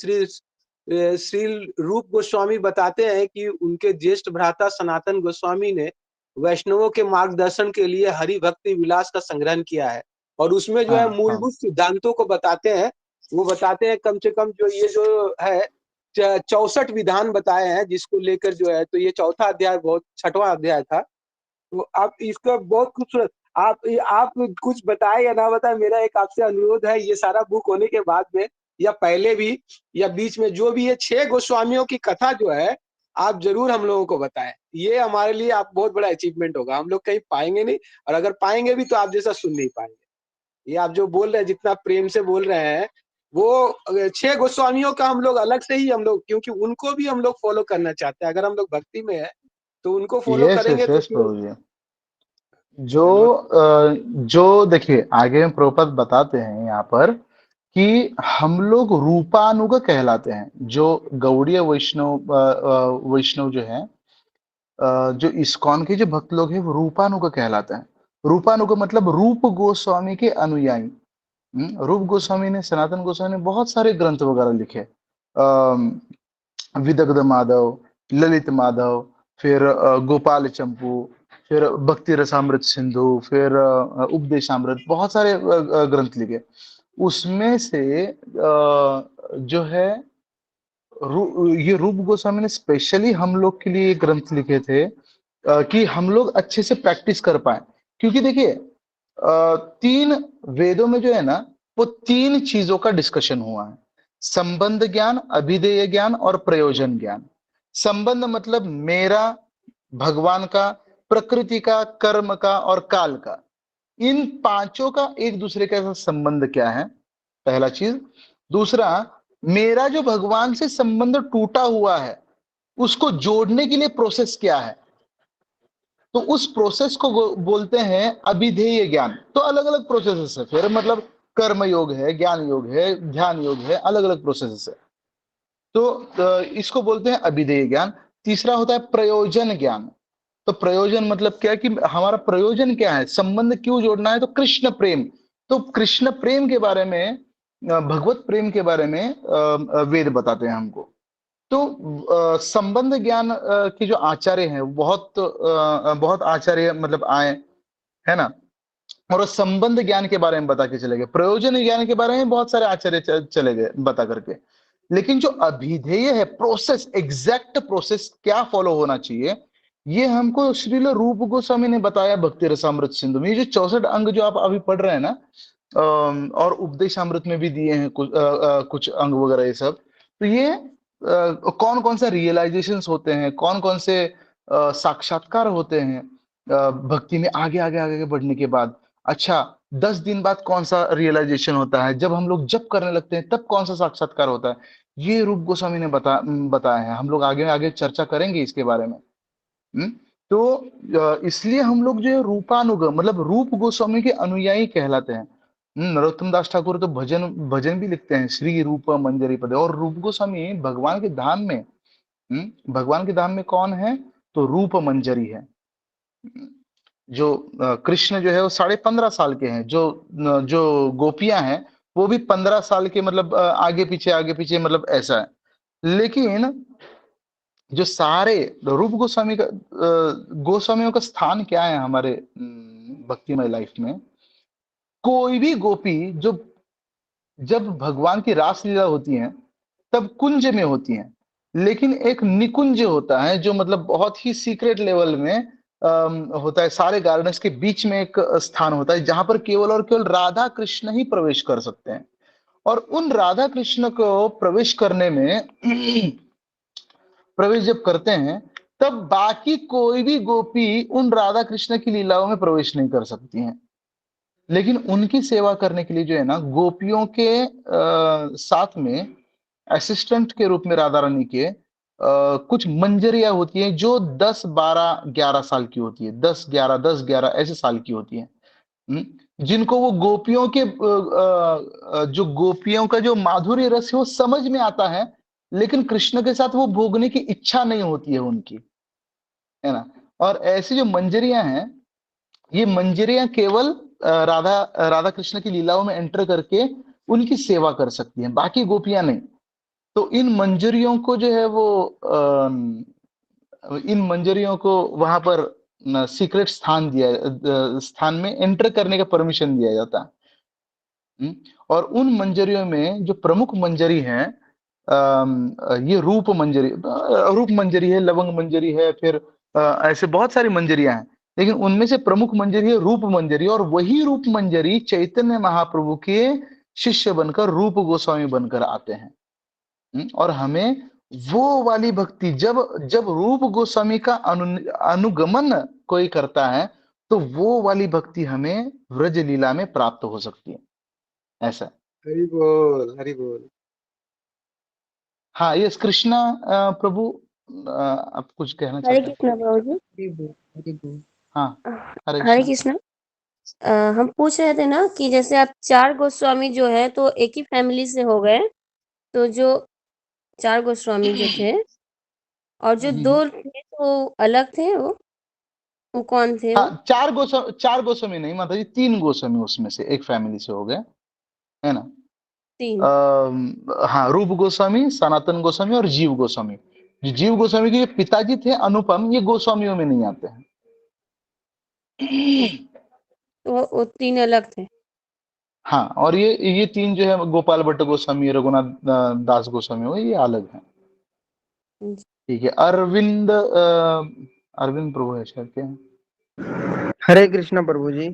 S6: श्री रूप गोस्वामी बताते हैं कि उनके ज्येष्ठ भ्राता सनातन गोस्वामी ने वैष्णवों के मार्गदर्शन के लिए हरि भक्ति विलास का संग्रहण किया है। और उसमें जो है
S1: हाँ हाँ।
S6: मूलभूत सिद्धांतों को बताते हैं। वो बताते हैं कम से कम जो ये जो है 64 विधान बताए हैं, जिसको लेकर जो है, तो ये चौथा अध्याय, बहुत छठवां अध्याय था। तो आप इसका बहुत खूबसूरत, आप कुछ बताए या ना बताए, मेरा एक आपसे अनुरोध है, ये सारा बुक होने के बाद में या पहले भी या बीच में जो भी ये 6 गोस्वामियों की कथा जो है, आप जरूर हम लोगों को बताएं। ये हमारे लिए आप बहुत बड़ा अचीवमेंट होगा। हम लोग कहीं पाएंगे नहीं, और अगर पाएंगे भी तो आप जैसा सुन नहीं पाएंगे। ये आप जो बोल रहे हैं, जितना प्रेम से बोल रहे हैं, वो 6 गोस्वामियों का हम लोग अलग से ही हम लोग, क्योंकि उनको भी हम लोग फॉलो करना चाहते हैं। अगर हम लोग भक्ति में है तो उनको फॉलो
S1: यस
S6: करेंगे
S1: यस
S6: तो
S1: यस
S6: फिर
S1: प्रभु जी। जो देखिए आगे में प्रभुपाद बताते हैं यहाँ पर कि हम लोग रूपानुग कहलाते हैं। जो गौड़ीय वैष्णव जो है, जो इस्कॉन के जो भक्त लोग हैं वो रूपानुग कहलाते हैं। रूपानुग मतलब रूप गोस्वामी के अनुयायी। रूप गोस्वामी ने, सनातन गोस्वामी ने बहुत सारे ग्रंथ वगैरह लिखे। विदग्ध माधव, ललित माधव, फिर गोपाल चंपू, फिर भक्ति रसामृत सिंधु, फिर उपदेशामृत, बहुत सारे ग्रंथ लिखे। उसमें से जो है ये रूप गोस्वामी ने स्पेशली हम लोग के लिए ये ग्रंथ लिखे थे कि हम लोग अच्छे से प्रैक्टिस कर पाए। क्योंकि देखिए 3 वेदों में जो है ना, वो 3 चीजों का डिस्कशन हुआ है। संबंध ज्ञान, अभिधेय ज्ञान और प्रयोजन ज्ञान। संबंध मतलब मेरा, भगवान का, प्रकृति का, कर्म का और काल का। इन पांचों का एक दूसरे के साथ संबंध क्या है, पहला चीज। दूसरा, मेरा जो भगवान से संबंध टूटा हुआ है उसको जोड़ने के लिए प्रोसेस क्या है, तो उस प्रोसेस को बोलते हैं अभिधेय ज्ञान। तो अलग अलग प्रोसेस है, फिर मतलब कर्म योग है, ज्ञान योग है, ध्यान योग है, अलग अलग प्रोसेस है। तो इसको बोलते हैं अभिधेय ज्ञान। तीसरा होता है प्रयोजन ज्ञान। तो प्रयोजन मतलब क्या है कि हमारा प्रयोजन क्या है, संबंध क्यों जोड़ना है, तो कृष्ण प्रेम। तो कृष्ण प्रेम के बारे में, भगवत प्रेम के बारे में वेद बताते हैं हमको। तो संबंध ज्ञान के जो आचार्य हैं बहुत आचार्य मतलब आए, है ना, और संबंध ज्ञान के बारे में बता के चले गए। प्रयोजन ज्ञान के बारे में बहुत सारे आचार्य चले गए बता करके। लेकिन जो अभिधेय है, प्रोसेस, एग्जैक्ट प्रोसेस क्या फॉलो होना चाहिए, ये हमको श्रील रूप गोस्वामी ने बताया भक्ति रसामृत सिंधु में। ये जो 64 अंग जो आप अभी पढ़ रहे हैं ना, और उपदेशामृत में भी दिए हैं कुछ अंग वगैरह ये सब। तो ये कौन कौन से रियलाइजेशंस होते हैं, कौन कौन से साक्षात्कार होते हैं भक्ति में आगे आगे आगे बढ़ने के बाद। अच्छा, 10 दिन बाद कौन सा रियलाइजेशन होता है, जब हम लोग जप करने लगते हैं तब कौन सा साक्षात्कार होता है, ये रूप गोस्वामी ने बताया है। हम लोग आगे आगे चर्चा करेंगे इसके बारे में। तो इसलिए हम लोग जो है रूपानुग मतलब रूप गोस्वामी के अनुयायी कहलाते हैं। नरोत्तम दास ठाकुर तो भजन भजन भी लिखते हैं, श्री रूप मंजरी पदे। और रूप गोस्वामी भगवान के धाम में, भगवान के धाम में कौन है, तो रूप मंजरी है। जो कृष्ण जो है वो 15.5 साल के हैं, जो गोपियां हैं वो भी 15 साल के, मतलब आगे पीछे मतलब ऐसा है। लेकिन जो सारे रूप गोस्वामी का गोस्वामियों का स्थान क्या है हमारे भक्तिमय लाइफ में। कोई भी गोपी जो जब भगवान की रासलीला होती है तब कुंज में होती है, लेकिन एक निकुंज होता है जो मतलब बहुत ही सीक्रेट लेवल में होता है। सारे गार्डन्स के बीच में एक स्थान होता है जहां पर केवल और केवल राधा कृष्ण ही प्रवेश कर सकते हैं। और उन राधा कृष्ण को प्रवेश करने में प्रवेश जब करते हैं तब बाकी कोई भी गोपी उन राधा कृष्ण की लीलाओं में प्रवेश नहीं कर सकती हैं। लेकिन उनकी सेवा करने के लिए जो है ना, गोपियों के साथ में असिस्टेंट के रूप में राधा रानी के कुछ मंजरियां होती हैं जो 10 12 11 साल की होती है। 10 11 ऐसे साल की होती है। जिनको वो गोपियों के जो गोपियों का जो माधुर्य रस है वो समझ में आता है, लेकिन कृष्ण के साथ वो भोगने की इच्छा नहीं होती है उनकी, है ना। और ऐसी जो मंजरियां हैं, ये मंजरियां केवल राधा कृष्ण की लीलाओं में एंटर करके उनकी सेवा कर सकती हैं, बाकी गोपियां नहीं। तो इन मंजरियों को जो है वो इन मंजरियों को वहां पर सीक्रेट स्थान में एंटर करने का परमिशन दिया जाता है। और उन मंजरियों में जो प्रमुख मंजरी है, ये रूप मंजरी है, लवंग मंजरी है, फिर ऐसे बहुत सारी मंजरियां हैं। लेकिन उनमें से प्रमुख मंजरी है रूप मंजरी, और वही रूप मंजरी चैतन्य महाप्रभु के शिष्य बनकर रूप गोस्वामी बनकर आते हैं। और हमें वो वाली भक्ति, जब जब रूप गोस्वामी का अनुगमन कोई करता है तो वो वाली भक्ति हमें व्रज लीला में प्राप्त हो सकती है, ऐसा।
S6: हरि बोल, हरि बोल।
S1: हाँ, ये कृष्णा प्रभु आप कुछ कहना
S8: हरे
S1: चाहते हैं?
S8: कृष्ण प्रभु जी।
S7: हरि बोल, हरि बोल।
S1: हाँ, हरे
S8: हरे
S1: कृष्ण।
S8: कृष्णा। हम पूछ रहे थे ना कि जैसे आप 4 गोस्वामी जो है तो एक ही फैमिली से हो गए, तो जो 4 गोस्वामी जो थे और जो 2 थे तो अलग थे वो कौन थे वो?
S1: हाँ, चार गोस्वामी नहीं माता जी, 3 गोस्वामी उसमें से एक फैमिली से हो गए, है ना।
S8: 3।
S1: हाँ, रूप गोस्वामी, सनातन गोस्वामी और जीव गोस्वामी। जो जीव गोस्वामी के पिताजी थे अनुपम, ये गोस्वामियों में नहीं आते हैं।
S8: तो वो 3 अलग थे।
S1: हाँ, और ये 3 जो है गोपाल भट्ट गोस्वामी, रघुनाथ दास गोस्वामी हो, ये अलग हैं।
S8: जी।
S1: ठीक है। अरविंद प्रभु है शायद, क्या है?
S9: हरे कृष्णा प्रभु जी।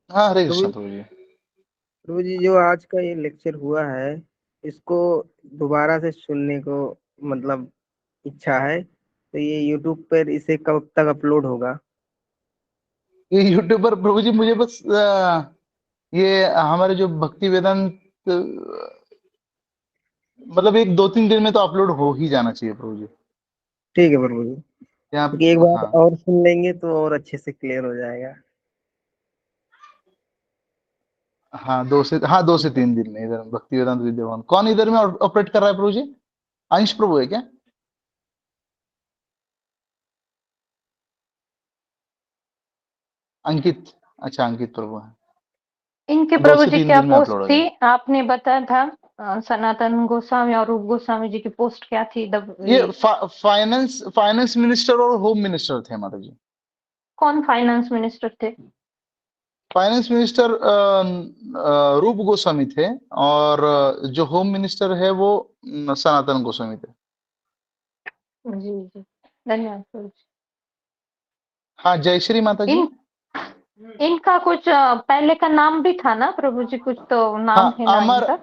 S1: हाँ, हरे कृष्ण
S9: प्रभु
S1: प्रभु जी।
S9: प्रभु जी, जो आज का ये लेक्चर हुआ है, इसको दोबारा से सुनने को मतलब इच्छा है, तो ये यूट्यूब पर इसे कब तक अपलोड होगा?
S1: ये यूट्यूबर प्रभु जी, मुझे बस ये हमारे जो भक्ति वेदांत मतलब एक 2-3 दिन में तो अपलोड हो ही जाना चाहिए प्रभु जी।
S9: ठीक है प्रभु जी,
S1: यहाँ
S9: क्योंकि एक बार
S1: हाँ
S9: और सुन लेंगे तो और अच्छे से क्लियर हो जाएगा।
S1: हाँ, 2 से 3 दिन में इधर भक्ति वेदांत विद्याभवन। कौन इधर में ऑपरेट कर रहा है प्रभु जी? अंश प्रभु है क्या? अंकित, अच्छा अंकित प्रभु है।
S3: इनके
S1: दो
S3: प्रभु
S1: से
S3: जी
S1: तीन
S3: क्या
S1: दिन में
S3: पोस्ट
S1: अपलोड हो
S3: थी?
S1: जाए।
S3: आपने बताया था सनातन गोस्वामी और रूप गोस्वामी जी की पोस्ट क्या थी?
S1: ये फाइनेंस मिनिस्टर और होम मिनिस्टर थे माता जी।
S3: कौन फाइनेंस मिनिस्टर थे?
S1: फाइनेंस मिनिस्टर रूप गोस्वामी थे, और जो होम मिनिस्टर है वो सनातन गोस्वामी थे।
S3: जी जी, धन्यवाद प्रभु जी।
S1: हाँ, जय श्री माता जी।
S3: इन इनका कुछ पहले का नाम भी था ना प्रभु जी? कुछ तो नाम
S1: हाँ,
S3: है ना इनका?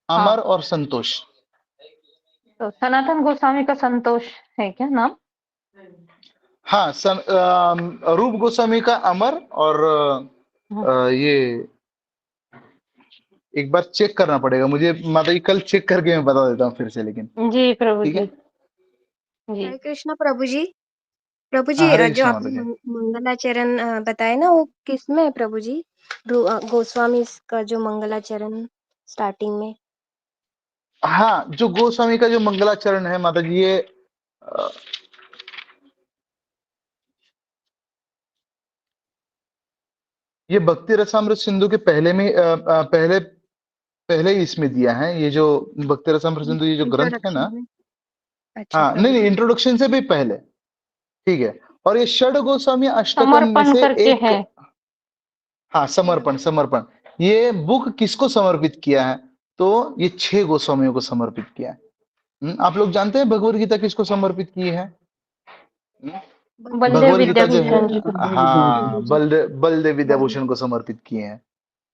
S3: हाँ,
S1: अमर और संतोष।
S3: तो सनातन गोस्वामी का संतोष है क्या नाम?
S1: हाँ, रूप गोस्वामी का अमर, और ये एक बार चेक करना पड़ेगा मुझे माता जी, कल चेक करके मैं बता देता हूँ फिर से, लेकिन
S3: जी प्रभु
S1: ठीक
S3: जी।
S1: है।
S3: जी
S10: हरे कृष्णा प्रभु जी। प्रभु जी,
S1: हाँ, हरे
S10: जो
S1: कृष्ण माता
S10: आपने
S1: जी।
S10: मंगलाचरण बताए ना, वो किसमें है प्रभु जी? गोस्वामी का जो मंगलाचरण स्टार्टिंग में।
S1: हाँ, जो गोस्वामी का जो मंगलाचरण है माता जी, ये भक्ति रसामृत सिंधु के पहले में पहले ही इसमें दिया है। ये जो भक्ति रसामृत सिंधु, ये जो ग्रंथ है
S10: इंट्रोडक्शन
S1: ना।
S10: में। अच्छा
S1: हाँ, नहीं
S10: प्रभु
S1: नहीं,
S10: जी।
S1: इंट्रोडक्शन से भी पहले। ठीक है। और ये षड गोस्वामी अष्टकम में
S3: समर्पण
S1: से
S3: करके
S1: एक।
S3: है।
S1: हाँ, समर्पण समर्पण। ये बुक किसको समर्पित किया है? तो ये 6 गोस्वामियों को समर्पित किया है। आप लोग जानते हैं भगवत गीता किसको समर्पित की है?
S3: बलदेव
S1: भगवत गीता जो है,
S3: विद्याभूषण जी को।
S1: हाँ,
S10: प्रभु जी।
S1: बलदेव विद्याभूषण को समर्पित किए हैं।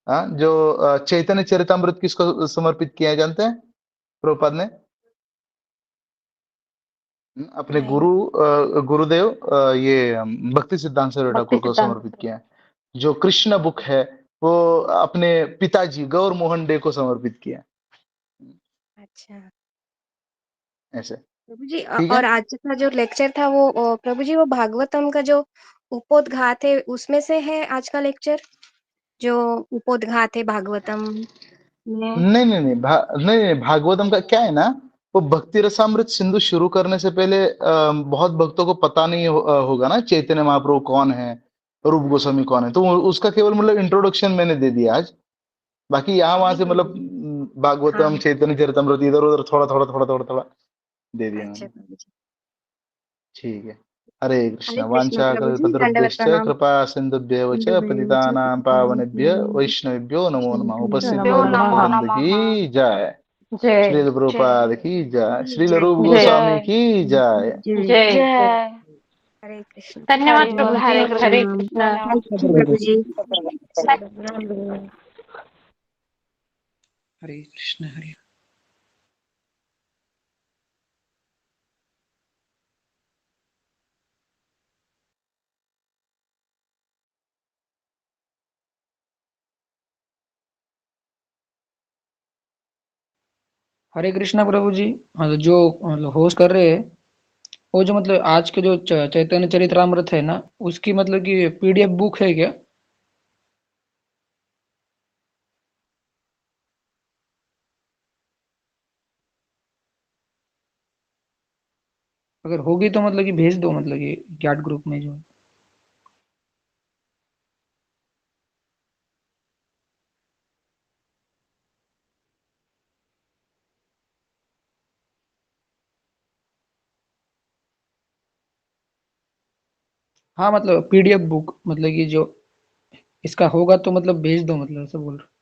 S1: हाँ, जो चैतन्य चरितमृत किसको समर्पित किया है जानते हैं प्रभुपाद ने? अपने
S10: नहीं।
S1: गुरुदेव ये भक्ति सिद्धांत सरस्वती
S3: भक्ति
S1: ठाकुर को
S3: सिद्धांत।
S1: समर्पित किया है। जो कृष्ण बुक है वो अपने पिताजी गौर मोहन डे को समर्पित किया है।
S10: अच्छा
S1: ऐसे।
S10: प्रभु जी,
S1: ठीक है।
S10: और आज का जो लेक्चर था वो प्रभु जी, वो भागवतम का जो उपोद्घात है उसमें से है आज का लेक्चर? जो उपोद्घात है भागवतम में।
S1: नहीं नहीं नहीं, नहीं नहीं, भागवतम का क्या है ना, वो भक्ति रसामृत सिंधु शुरू करने से पहले बहुत भक्तों को पता नहीं होगा ना चैतन्य महाप्रभु कौन है, रूप गोस्वामी कौन है। तो उसका केवल मतलब इंट्रोडक्शन मैंने दे दिया आज। बाकी यहाँ वहां
S10: जी
S1: से
S10: प्रभु
S1: मतलब
S10: जी। हाँ।
S1: भागवतम चैतन्य चरितमृत इधर उधर थोड़ा थोड़ा थोड़ा थोड़ा थोड़ा दे दिया
S10: अच्छा
S1: मैंने।
S10: प्रभु जी।
S1: ठीक है। हरे कृष्ण।
S10: हरे कृष्ण
S1: वाञ्छा
S10: प्रभु जी, दंडवत
S1: कल्पतरुभ्यश्च
S10: प्रणाम।
S1: कृपा सिन्धुभ्येव च
S10: दंडवत
S1: पतितानां पावनेभ्य वैष्णवेभ्यो नमो नमः। उपस्थित भक्त वृंद की जय।
S3: जय
S1: श्रील प्रभुपाद की जय। श्रील
S10: जय
S1: रूप
S3: जय
S1: गोस्वामी की जय।
S10: जय।
S3: जय जय।
S10: हरे कृष्ण।
S3: धन्यवाद प्रभु जी।
S5: हरे
S3: हरे
S5: कृष्ण।
S3: कृष्णा।
S10: थैंक यू प्रभु जी।
S7: हरे कृष्ण हरे। हरे कृष्णा प्रभु जी। हाँ, तो जो मतलब होस्ट कर रहे हैं वो जो मतलब आज के जो चैतन्य चरितरामृत है ना, उसकी मतलब कि पीडीएफ बुक है क्या? अगर होगी तो मतलब कि भेज दो, मतलब कि ज्ञात ग्रुप में जो है। हाँ मतलब पीडीएफ बुक, मतलब कि जो इसका होगा तो मतलब भेज दो, मतलब ऐसा बोल रहा हूँ।